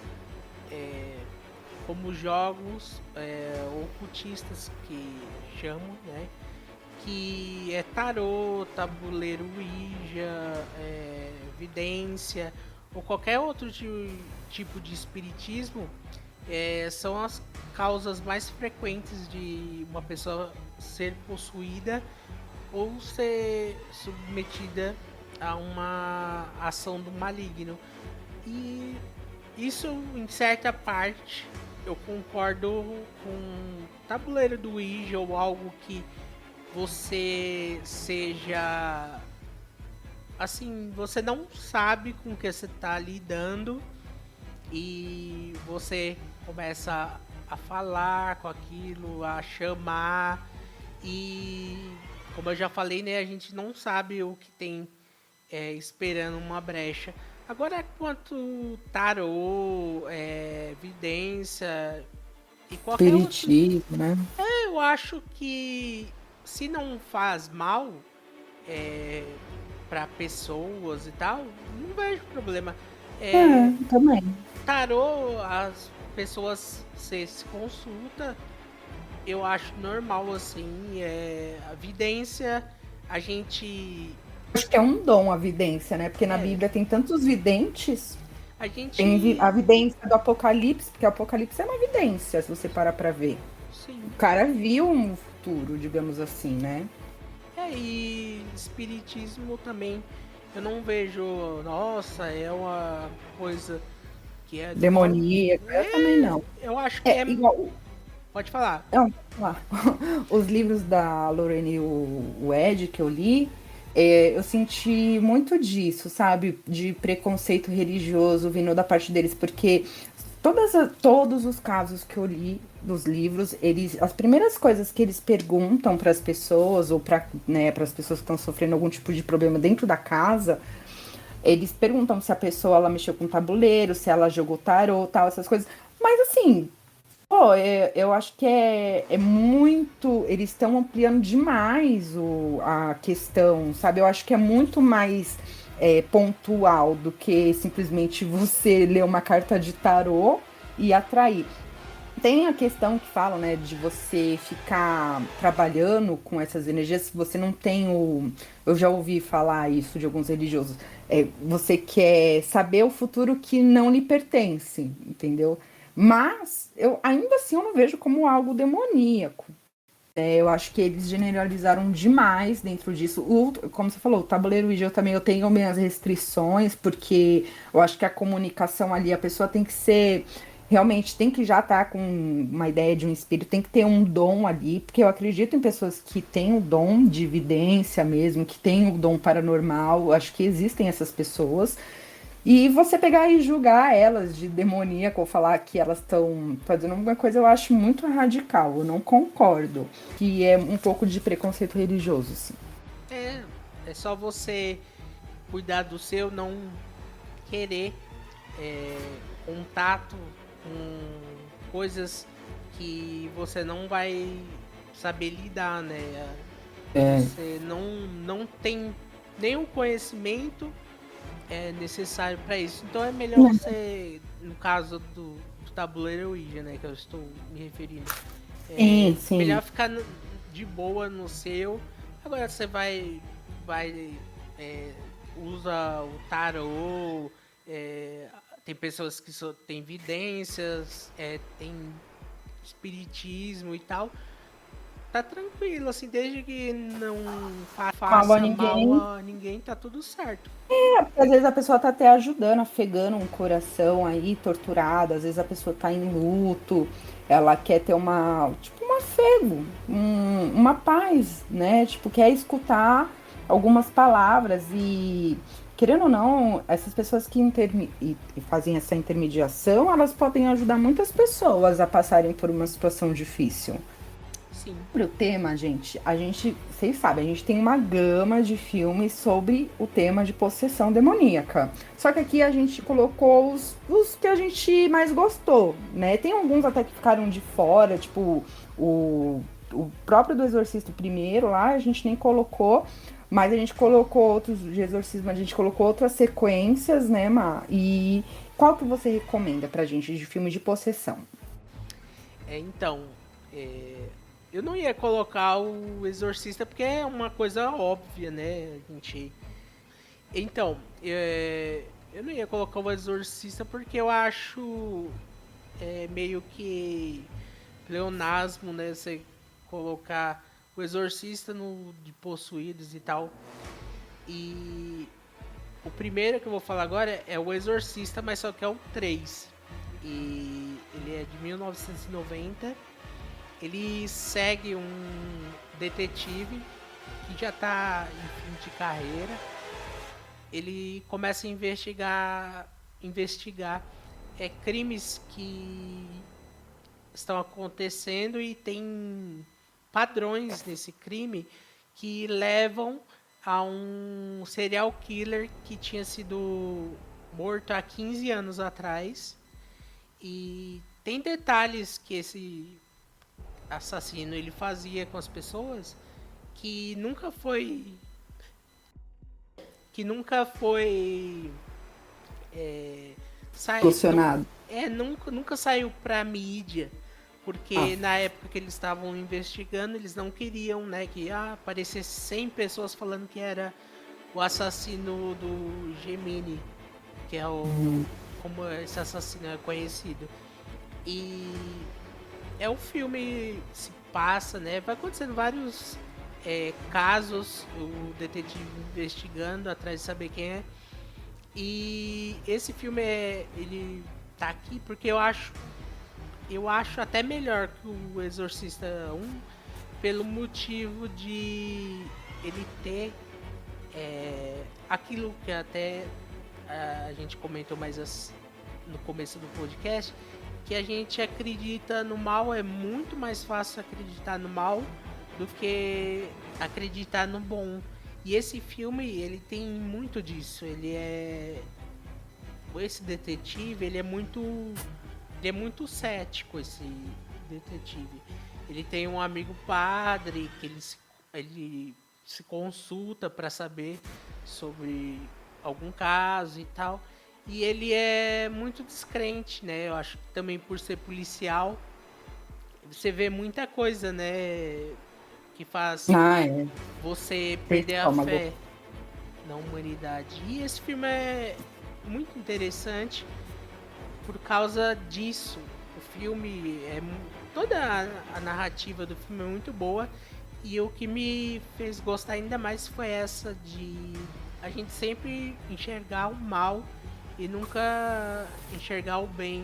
como jogos ocultistas que chamam, né? Que é tarô, tabuleiro Ouija, vidência ou qualquer outro tipo de espiritismo, são as causas mais frequentes de uma pessoa ser possuída ou ser submetida a uma ação do maligno. E isso, em certa parte, eu concordo com tabuleiro do Ouija ou algo que você seja assim, você não sabe com o que você está lidando e você começa a falar com aquilo, a chamar e como eu já falei, né, a gente não sabe o que tem esperando uma brecha. Agora, quanto tarô, vidência e qualquer outro, Espiritismo, né? eu acho que se não faz mal é, para pessoas e tal, não vejo problema. É, Também. tarô, as pessoas se consulta, eu acho normal assim. A vidência, a gente, Acho que é um dom a vidência, né? Porque na é, Bíblia tem tantos videntes. a Tem gente, a vidência do Apocalipse, porque o Apocalipse é uma vidência, se você parar pra ver. sim. O cara viu um futuro, digamos assim, né? E espiritismo também, eu não vejo, nossa, é uma coisa que é do mal. Demoníaca, eu também não. Eu acho que É é. igual. Pode falar. Não, vamos lá. Os livros da Lorraine Wedge que eu li, eu senti muito disso, sabe? De preconceito religioso vindo da parte deles, porque todos os casos que eu li dos livros, as primeiras coisas que eles perguntam para as pessoas, ou para, né, para as pessoas que estão sofrendo algum tipo de problema dentro da casa, eles perguntam se a pessoa ela mexeu com tabuleiro, se ela jogou tarô, tal, essas coisas. Mas assim, pô, eu acho que é muito. Eles estão ampliando demais a questão, sabe? Eu acho que é muito mais pontual do que simplesmente você ler uma carta de tarô e atrair. Tem a questão que falam, né, de você ficar trabalhando com essas energias, se você não tem o. Eu já ouvi falar isso de alguns religiosos. Você quer saber o futuro que não lhe pertence, entendeu? Mas eu ainda assim eu não vejo como algo demoníaco. Eu acho que eles generalizaram demais dentro disso. Como você falou, o tabuleiro Ouija eu tenho minhas restrições, porque eu acho que a comunicação ali, a pessoa tem que ser. Realmente tem que já estar com uma ideia de um espírito, tem que ter um dom ali, porque eu acredito em pessoas que têm o dom de evidência mesmo, que têm o dom paranormal, eu acho que existem essas pessoas. E você pegar e julgar elas de demoníaco ou falar que elas estão fazendo alguma coisa, eu acho muito radical. Eu não concordo. Que é um pouco de preconceito religioso, assim. É só você cuidar do seu, não querer contato com coisas que você não vai saber lidar, né? Você não tem nenhum conhecimento necessário para isso. Então é melhor você, no caso do tabuleiro Ouija, né, que eu estou me referindo, Sim. melhor ficar de boa no seu. Agora você vai usa o tarô, tem pessoas que têm vidências, tem espiritismo e tal. Tá tranquilo, assim, desde que não Mal a faça mal ninguém. a ninguém, tá tudo certo. Porque às vezes a pessoa tá até ajudando, afegando um coração aí, torturado. Às vezes a pessoa tá em luto. Ela quer ter tipo, um afego, uma paz, né? Tipo, quer escutar algumas palavras e, querendo ou não, essas pessoas que e fazem essa intermediação, elas podem ajudar muitas pessoas a passarem por uma situação difícil. Sim. Sobre o tema, vocês sabem, a gente tem uma gama de filmes sobre o tema de possessão demoníaca. Só que aqui a gente colocou os que a gente mais gostou, né? Tem alguns até que ficaram de fora, tipo o próprio do Exorcista primeiro lá, a gente nem colocou, mas a gente colocou outros de exorcismo, a gente colocou outras sequências, né, Ma? E qual que você recomenda pra gente de filme de possessão? Então, eu não ia colocar o Exorcista porque é uma coisa óbvia, né? A gente. Então, eu não ia colocar o Exorcista porque eu acho meio que pleonasmo, né? Você colocar o o Exorcista de Possuídos e tal. E o primeiro que eu vou falar agora é o Exorcista, mas só que é o 3. E ele é de 1990. Ele segue um detetive que já está em fim de carreira. Ele começa a investigar crimes que estão acontecendo e tem padrões nesse crime que levam a um serial killer que tinha sido morto há 15 anos atrás. E tem detalhes que esse assassino ele fazia com as pessoas que nunca foi Solucionado. nunca saiu pra mídia, porque na época que eles estavam investigando, eles não queriam, né, que aparecesse 100 pessoas falando que era o assassino do Gemini, que é como esse assassino é conhecido. E o filme se passa, né, vai acontecendo vários casos, o detetive investigando atrás de saber quem é. E esse filme ele tá aqui porque eu acho até melhor que o Exorcista 1 pelo motivo de ele ter aquilo que até a gente comentou mais no começo do podcast, que a gente acredita no mal. É muito mais fácil acreditar no mal do que acreditar no bom. E esse filme, ele tem muito disso. Esse detetive, ele é muito cético, esse detetive. Ele tem um amigo padre que ele se consulta para saber sobre algum caso e tal. E ele é muito descrente, né? Eu acho que também por ser policial, você vê muita coisa, né, que faz você perder a fé na humanidade. E esse filme é muito interessante por causa disso. O filme toda a narrativa do filme é muito boa, e o que me fez gostar ainda mais foi essa de a gente sempre enxergar o mal e nunca enxergar o bem.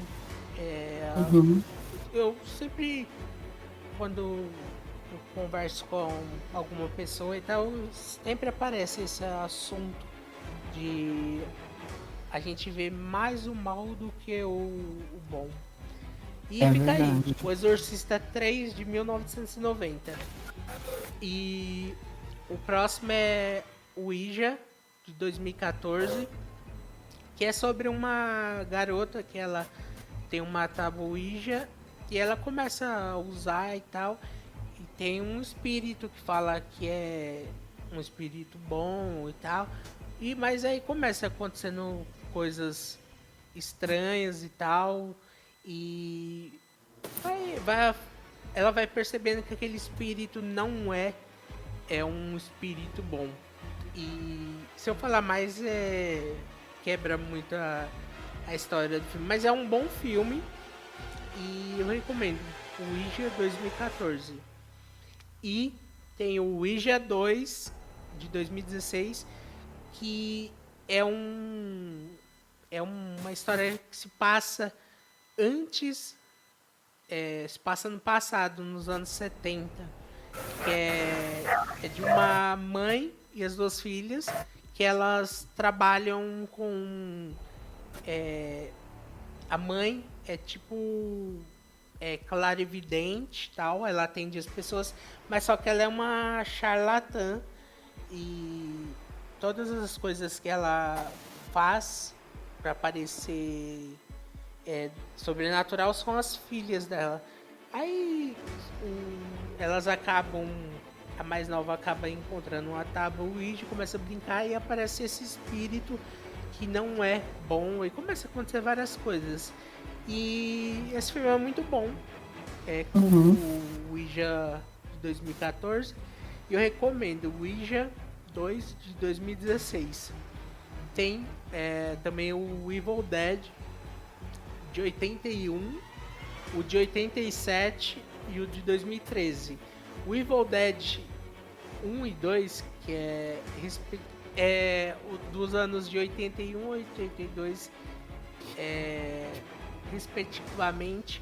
Eu sempre, quando eu converso com alguma pessoa e tal, sempre aparece esse assunto de a gente ver mais o mal do que o bom. E fica verdade. Aí, o Exorcista 3 de 1990. E o próximo é o Ouija, de 2014, que é sobre uma garota que ela tem uma tábua Ouija e ela começa a usar e tal. E tem um espírito que fala que é um espírito bom e tal. Mas aí começa acontecendo coisas estranhas e tal. E ela vai percebendo que aquele espírito não é um espírito bom. E se eu falar mais, quebra muito a história do filme. Mas é um bom filme e eu recomendo. O Ouija 2014. E tem o Ouija 2 de 2016, que é uma história que se passa se passa no passado, nos anos 70, que é de uma mãe e as duas filhas, que elas trabalham com... a mãe é tipo clarividente, tal, ela atende as pessoas, mas só que ela é uma charlatã e todas as coisas que ela faz para parecer sobrenatural são as filhas dela. Aí elas acabam, a mais nova acaba encontrando uma tábua Ouija, começa a brincar e aparece esse espírito que não é bom e começa a acontecer várias coisas. E esse filme é muito bom, como o Ouija de 2014, e eu recomendo o Ouija 2 de 2016. Tem também o Evil Dead de 81, o de 87 e o de 2013. O Evil Dead 1 e 2, que dos anos de 81 e 82, respectivamente,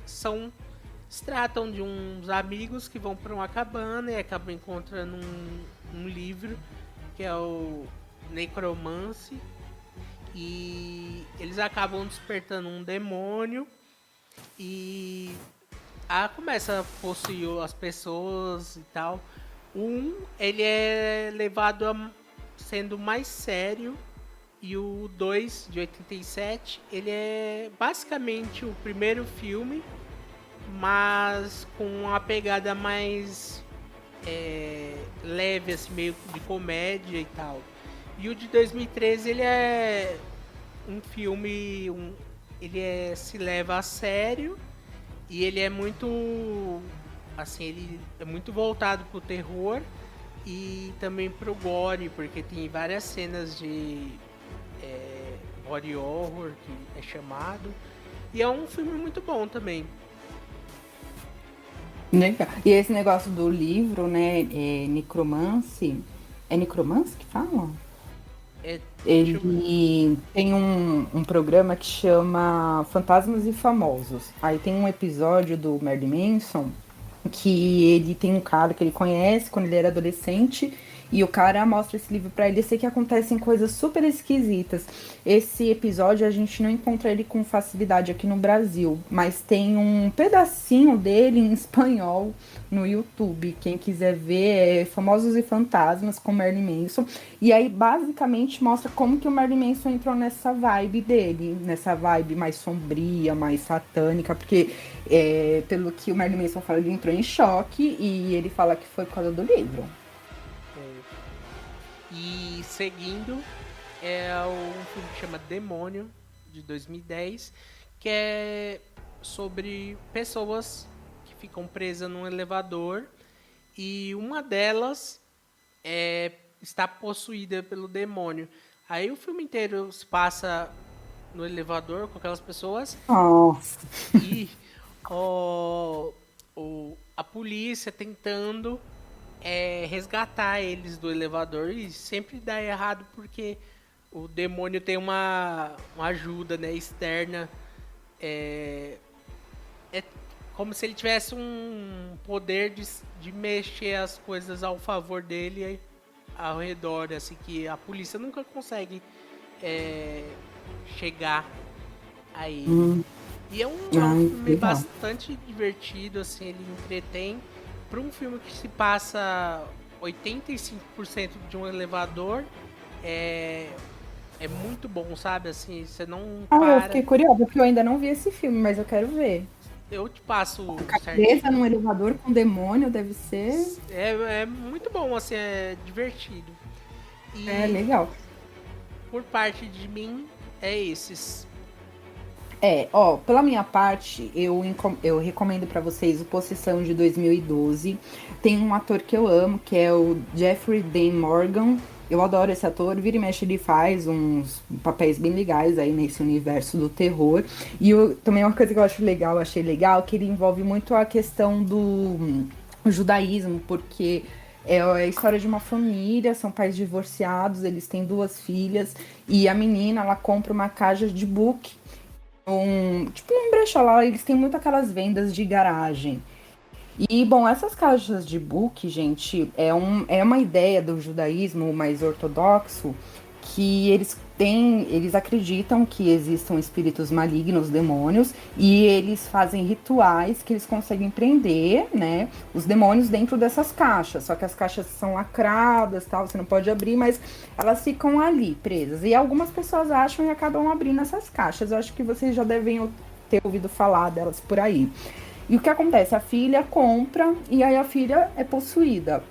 se tratam de uns amigos que vão para uma cabana e acabam encontrando um livro que é o Necromancy, e eles acabam despertando um demônio e começa a possuir as pessoas e tal. Ele é levado sendo mais sério, e o 2 de 87, ele é basicamente o primeiro filme, mas com uma pegada mais leve, assim, meio de comédia e tal. E o de 2013, ele é um filme, ele se leva a sério, e ele é muito, assim, ele é muito voltado pro terror e também pro gore, porque tem várias cenas de body horror, que é chamado, e é um filme muito bom também. Legal. E esse negócio do livro, né, Necromancy, é Necromancy que fala? Ele tem um programa que chama Fantasmas e Famosos. Aí tem um episódio do Marilyn Manson que ele tem um cara que ele conhece quando ele era adolescente, e o cara mostra esse livro pra ele. Eu sei que acontecem coisas super esquisitas. Esse episódio a gente não encontra ele com facilidade aqui no Brasil, mas tem um pedacinho dele em espanhol no YouTube. Quem quiser ver, é Famosos e Fantasmas com Marilyn Manson. E aí basicamente mostra como que o Marilyn Manson entrou nessa vibe dele, nessa vibe mais sombria, mais satânica, porque pelo que o Marilyn Manson fala, ele entrou em choque, e ele fala que foi por causa do livro. E seguindo, um filme que chama Demônio, de 2010, que é sobre pessoas que ficam presas num elevador, e uma delas está possuída pelo demônio. Aí o filme inteiro se passa no elevador com aquelas pessoas. Nossa. E a polícia tentando resgatar eles do elevador, e sempre dá errado porque o demônio tem uma ajuda, né, externa. É como se ele tivesse um poder de mexer as coisas ao favor dele ao redor, assim, que a polícia nunca consegue chegar a ele. E é um filme bastante divertido, assim, ele entretém. Para um filme que se passa 85% de um elevador, é muito bom, sabe? Assim, você não para. Eu fiquei curiosa, porque eu ainda não vi esse filme, mas eu quero ver. Eu te passo presa num elevador com demônio, deve ser... É muito bom, assim, é divertido. E legal. Por parte de mim, esses. Pela minha parte, eu recomendo pra vocês o Possessão de 2012. Tem um ator que eu amo, que é o Jeffrey Dean Morgan. Eu adoro esse ator, vira e mexe ele faz uns papéis bem legais aí nesse universo do terror. E também uma coisa que eu achei legal, que ele envolve muito a questão do judaísmo, porque é a história de uma família, são pais divorciados, eles têm 2 filhas, e a menina, ela compra uma caixa de book, um brechó lá, eles têm muito aquelas vendas de garagem. E, bom, essas caixas de book, gente, é uma ideia do judaísmo mais ortodoxo, que eles acreditam que existam espíritos malignos, demônios, e eles fazem rituais que eles conseguem prender, né, os demônios dentro dessas caixas. Só que as caixas são lacradas, tal, você não pode abrir, mas elas ficam ali, presas. E algumas pessoas acham e acabam abrindo essas caixas. Eu acho que vocês já devem ter ouvido falar delas por aí. E o que acontece? A filha compra e aí a filha é possuída.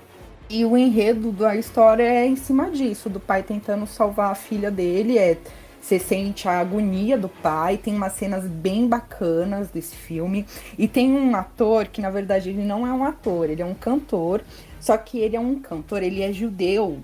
E o enredo da história é em cima disso, do pai tentando salvar a filha dele. Você sente a agonia do pai, tem umas cenas bem bacanas desse filme. E tem um ator que, na verdade, ele não é um ator, ele é um cantor. Só que ele é um cantor, ele é judeu.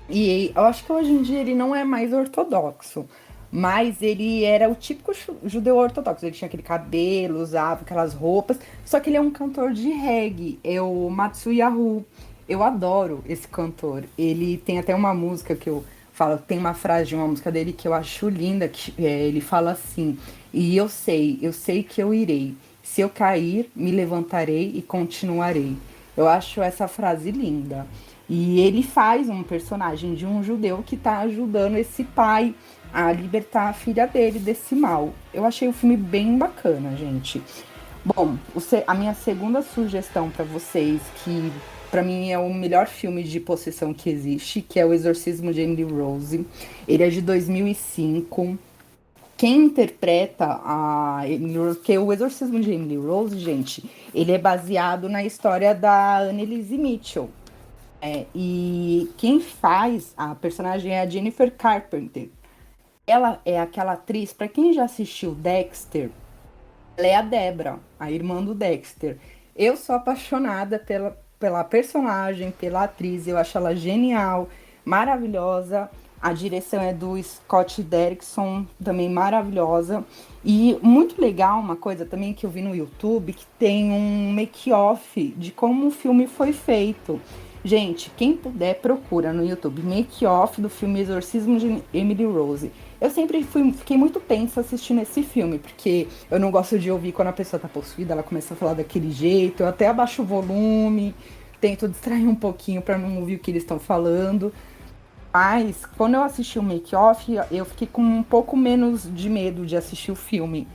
E eu acho que hoje em dia ele não é mais ortodoxo. Mas ele era o típico judeu ortodoxo. Ele tinha aquele cabelo, usava aquelas roupas. Só que ele é um cantor de reggae. É o Matsuyahu. Eu adoro esse cantor. Ele tem até uma música que eu falo. Tem uma frase de uma música dele que eu acho linda. Que ele fala assim: e eu sei que eu irei. Se eu cair, me levantarei e continuarei. Eu acho essa frase linda. E ele faz um personagem de um judeu que está ajudando esse pai a libertar a filha dele desse mal. Eu achei o filme bem bacana, gente. Bom, a minha segunda sugestão para vocês, que para mim é o melhor filme de possessão que existe, que é O Exorcismo de Emily Rose. Ele é de 2005. Quem interpreta a Emily Rose, porque o Exorcismo de Emily Rose, gente, ele é baseado na história da Anneliese Mitchell. E quem faz a personagem é a Jennifer Carpenter. Ela é aquela atriz, para quem já assistiu Dexter, ela é a Debra, a irmã do Dexter. Eu sou apaixonada pela personagem, pela atriz, eu acho ela genial, maravilhosa. A direção é do Scott Derrickson, também maravilhosa. E muito legal, uma coisa também que eu vi no YouTube, que tem um make-off de como o filme foi feito. Gente, quem puder, procura no YouTube make-off do filme Exorcismo de Emily Rose. Eu sempre fiquei muito tensa assistindo esse filme, porque eu não gosto de ouvir quando a pessoa tá possuída, ela começa a falar daquele jeito, eu até abaixo o volume, tento distrair um pouquinho para não ouvir o que eles estão falando. Mas quando eu assisti o make-off, eu fiquei com um pouco menos de medo de assistir o filme.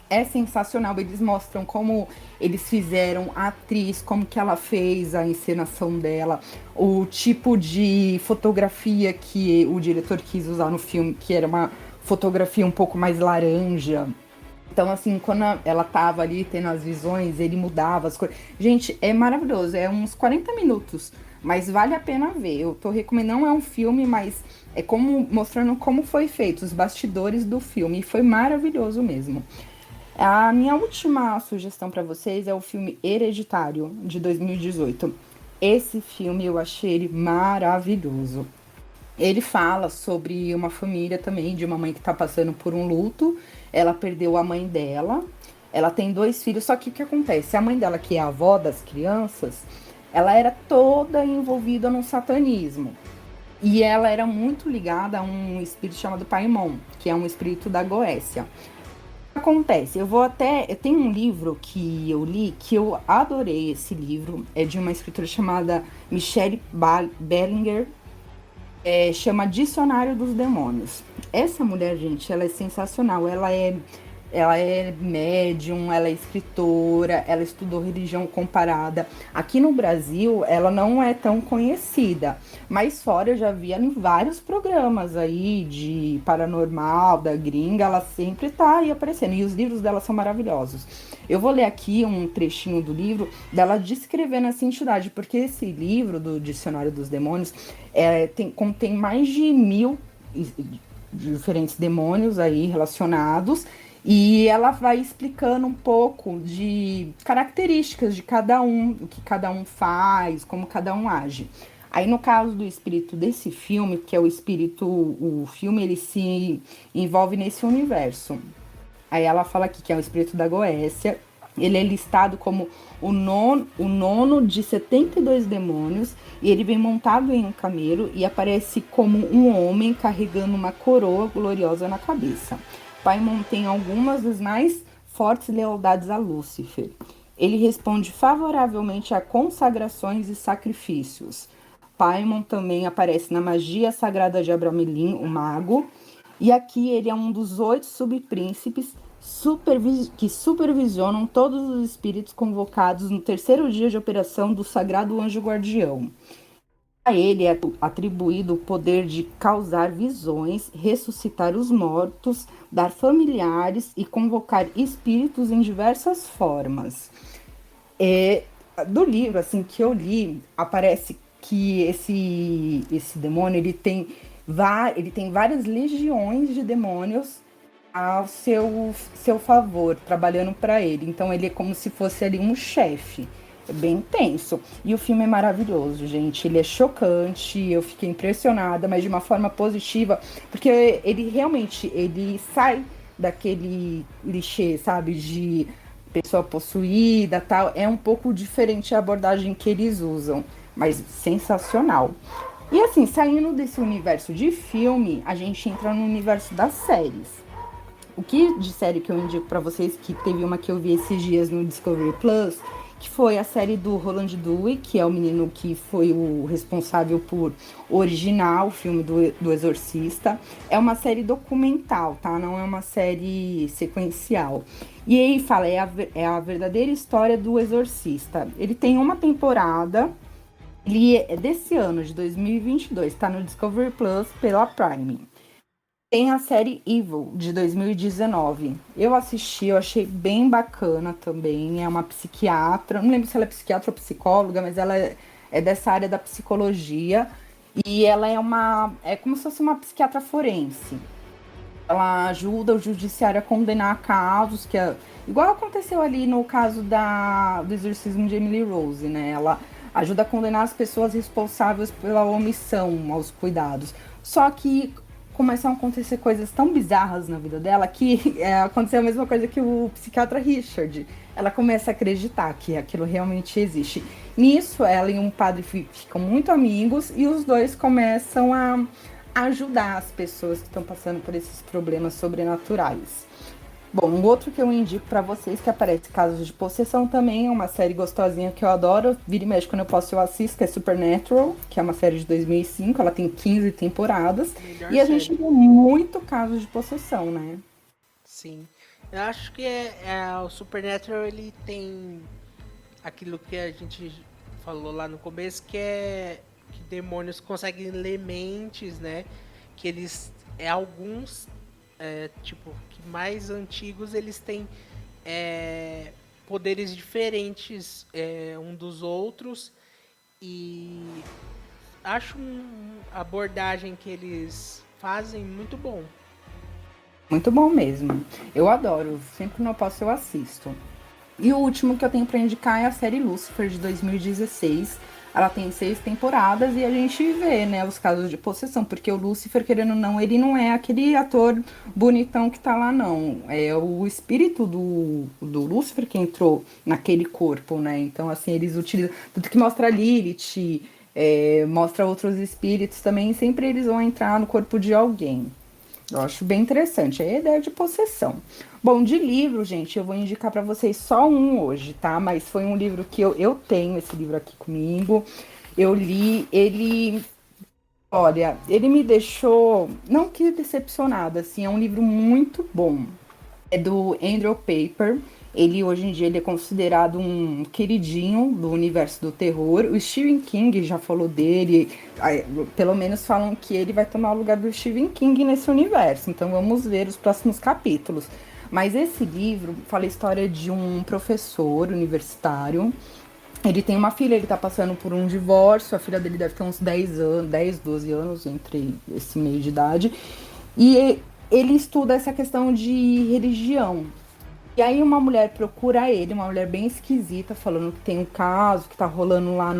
É sensacional, eles mostram como eles fizeram a atriz, como que ela fez a encenação dela, o tipo de fotografia que o diretor quis usar no filme, que era uma fotografia um pouco mais laranja. Então, assim, quando ela tava ali tendo as visões, ele mudava as coisas. Gente, é maravilhoso, é uns 40 minutos, mas vale a pena ver. Eu tô recomendando, não é um filme, mas é como mostrando como foi feito, os bastidores do filme, e foi maravilhoso mesmo. A minha última sugestão para vocês é o filme Hereditário, de 2018. Esse filme eu achei ele maravilhoso. Ele fala sobre uma família também, de uma mãe que está passando por um luto. Ela perdeu a mãe dela, ela tem 2 filhos, só que o que acontece? A mãe dela, que é a avó das crianças, ela era toda envolvida no satanismo. E ela era muito ligada a um espírito chamado Paimon, que é um espírito da Goécia. Acontece, eu tenho um livro que eu li, que eu adorei esse livro, é de uma escritora chamada Michelle Bellinger, chama Dicionário dos Demônios. Essa mulher, gente, ela é sensacional, ela é médium, ela é escritora, ela estudou religião comparada. Aqui no Brasil, ela não é tão conhecida, mas fora eu já vi ela em vários programas aí de paranormal, da gringa, ela sempre tá aí aparecendo. E os livros dela são maravilhosos. Eu vou ler aqui um trechinho do livro dela descrevendo essa entidade, porque esse livro do Dicionário dos Demônios contém mais de 1000 diferentes demônios aí relacionados. E ela vai explicando um pouco de características de cada um, o que cada um faz, como cada um age. Aí no caso do espírito desse filme, que é o filme ele se envolve nesse universo. Aí ela fala aqui que é o espírito da Goécia. Ele é listado como o nono de 72 demônios, e ele vem montado em um camelo e aparece como um homem carregando uma coroa gloriosa na cabeça. Paimon tem algumas das mais fortes lealdades a Lúcifer. Ele responde favoravelmente a consagrações e sacrifícios. Paimon também aparece na magia sagrada de Abramelin, o mago. E aqui ele é um dos 8 subpríncipes que supervisionam todos os espíritos convocados no 3º dia de operação do Sagrado Anjo Guardião. A ele é atribuído o poder de causar visões, ressuscitar os mortos, dar familiares e convocar espíritos em diversas formas. Do livro assim que eu li, aparece que esse demônio ele tem várias legiões de demônios ao seu favor, trabalhando para ele. Então ele é como se fosse ali um chefe. É bem tenso. E o filme é maravilhoso, gente. Ele é chocante, eu fiquei impressionada, mas de uma forma positiva, porque ele realmente, ele sai daquele clichê, sabe, de pessoa possuída, tal. É um pouco diferente a abordagem que eles usam, mas sensacional. E assim, saindo desse universo de filme, a gente entra no universo das séries. O que de série que eu indico pra vocês, que teve uma que eu vi esses dias no Discovery Plus, que foi a série do Roland Dewey, que é o menino que foi o responsável por originar o filme do Exorcista. É uma série documental, tá? Não é uma série sequencial. E aí fala, é a verdadeira história do Exorcista. Ele tem uma temporada, ele é desse ano, de 2022, tá no Discovery Plus pela Prime. Tem a série Evil, de 2019. Eu assisti, eu achei bem bacana também. É uma psiquiatra, não lembro se ela é psiquiatra ou psicóloga, mas ela é dessa área da psicologia. E ela é como se fosse uma psiquiatra forense. Ela ajuda o judiciário a condenar casos igual aconteceu ali no caso do exorcismo de Emily Rose, né? Ela ajuda a condenar as pessoas responsáveis pela omissão aos cuidados. Só que começam a acontecer coisas tão bizarras na vida dela que aconteceu a mesma coisa que o psiquiatra Richard. Ela começa a acreditar que aquilo realmente existe. Nisso, ela e um padre ficam muito amigos e os dois começam a ajudar as pessoas que estão passando por esses problemas sobrenaturais. Bom, um outro que eu indico pra vocês, que aparece Casos de Possessão também, é uma série gostosinha que eu adoro, vira e mexe quando eu posso eu assisto, que é Supernatural, que é uma série de 2005, ela tem 15 temporadas, Melhor e a série. gente vê muito casos de possessão, né? Sim. Eu acho que o Supernatural ele tem aquilo que a gente falou lá no começo, que é que demônios conseguem ler mentes, né? Que eles alguns tipo que mais antigos eles têm poderes diferentes um dos outros e acho a abordagem que eles fazem muito bom. Muito bom mesmo. Eu adoro, sempre que não posso eu assisto. E o último que eu tenho pra indicar é a série Lucifer, de 2016. Ela tem 6 temporadas e a gente vê, né, os casos de possessão, porque o Lucifer, querendo ou não, ele não é aquele ator bonitão que tá lá, não. É o espírito do Lucifer que entrou naquele corpo, né? Então, assim, eles utilizam. Tudo que mostra Lilith, mostra outros espíritos também, sempre eles vão entrar no corpo de alguém. Eu acho bem interessante, é a ideia de possessão. Bom, de livro, gente, eu vou indicar para vocês só um hoje, tá? Mas foi um livro que eu tenho esse livro aqui comigo. Eu li, olha, ele me deixou, não que decepcionada, assim, é um livro muito bom. É do Andrew Paper. Ele, hoje em dia, ele é considerado um queridinho do universo do terror. O Stephen King já falou dele. Pelo menos falam que ele vai tomar o lugar do Stephen King nesse universo. Então, vamos ver os próximos capítulos. Mas esse livro fala a história de um professor universitário. Ele tem uma filha, ele tá passando por um divórcio. A filha dele deve ter uns 10 anos, 10, 12 anos, entre esse meio de idade. E ele estuda essa questão de religião. E aí uma mulher procura ele, uma mulher bem esquisita, falando que tem um caso que tá rolando lá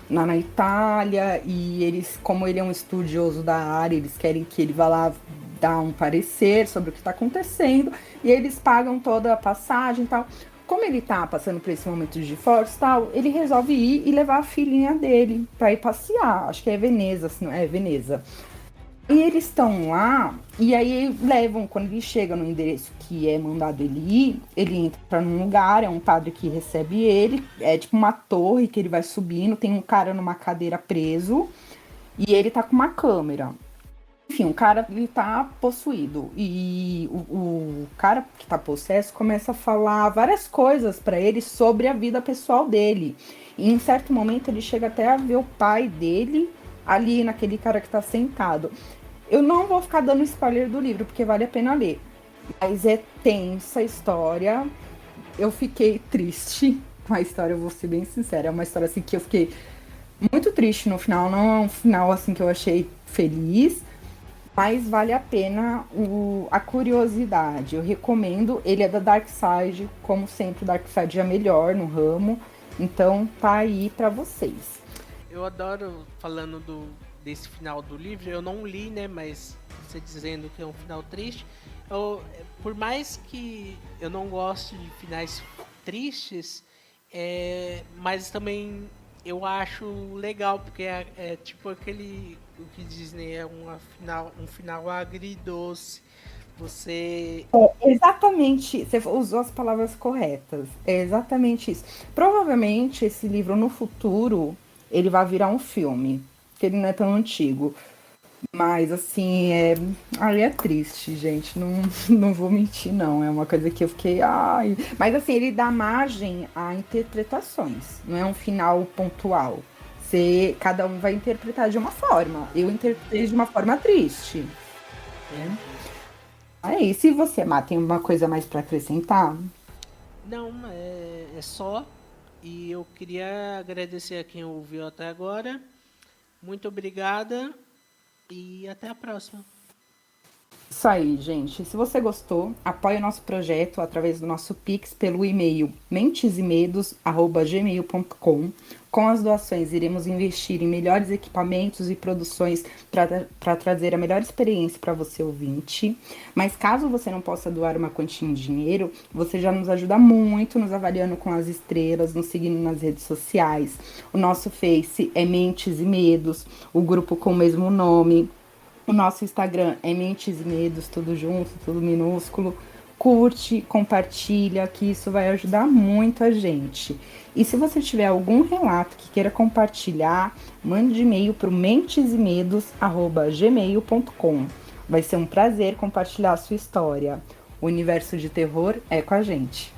na Itália, e eles, como ele é um estudioso da área, eles querem que ele vá lá dar um parecer sobre o que tá acontecendo, e eles pagam toda a passagem e tal. Como ele tá passando por esse momento de força e tal, ele resolve ir e levar a filhinha dele pra ir passear. Acho que é Veneza, se não é Veneza. E eles estão lá, e aí levam, quando ele chega no endereço que é mandado ele ir, ele entra num lugar, é um padre que recebe ele, é tipo uma torre que ele vai subindo, tem um cara numa cadeira preso, e ele tá com uma câmera. Enfim, o cara, ele tá possuído, e o cara que tá possesso começa a falar várias coisas pra ele sobre a vida pessoal dele. E em certo momento ele chega até a ver o pai dele ali naquele cara que tá sentado. Eu não vou ficar dando spoiler do livro, porque vale a pena ler. Mas é tensa a história. Eu fiquei triste com a história, eu vou ser bem sincera. É uma história assim que eu fiquei muito triste no final. Não é um final assim que eu achei feliz. Mas vale a pena a curiosidade. Eu recomendo. Ele é da Dark Side. Como sempre, Dark Side é melhor no ramo. Então tá aí para vocês. Eu adoro, falando desse final do livro, eu não li, né, mas você dizendo que é um final triste, por mais que eu não goste de finais tristes, mas também eu acho legal, porque é tipo o que Disney é um final agridoce. Você. Exatamente, você usou as palavras corretas. É exatamente isso. Provavelmente esse livro no futuro ele vai virar um filme, que ele não é tão antigo. Mas assim, aí é triste, gente. Não, não vou mentir, não. É uma coisa que eu fiquei. Ai. Mas assim, ele dá margem a interpretações. Não é um final pontual. Cada um vai interpretar de uma forma. Eu interpretei de uma forma triste. Né? É isso. E você, Má, tem uma coisa mais para acrescentar? Não, é só. E eu queria agradecer a quem ouviu até agora. Muito obrigada e até a próxima. Isso aí, gente. Se você gostou, apoie o nosso projeto através do nosso Pix pelo e-mail mentesemedos@gmail.com. Com as doações, iremos investir em melhores equipamentos e produções para trazer a melhor experiência para você ouvinte. Mas caso você não possa doar uma quantia em dinheiro, você já nos ajuda muito nos avaliando com as estrelas, nos seguindo nas redes sociais. O nosso Face é Mentes e Medos, o grupo com o mesmo nome. O nosso Instagram é Mentes e Medos, tudo junto, tudo minúsculo. Curte, compartilha, que isso vai ajudar muito a gente. E se você tiver algum relato que queira compartilhar, mande e-mail para o mentesemedos@gmail.com. Vai ser um prazer compartilhar a sua história. O universo de terror é com a gente.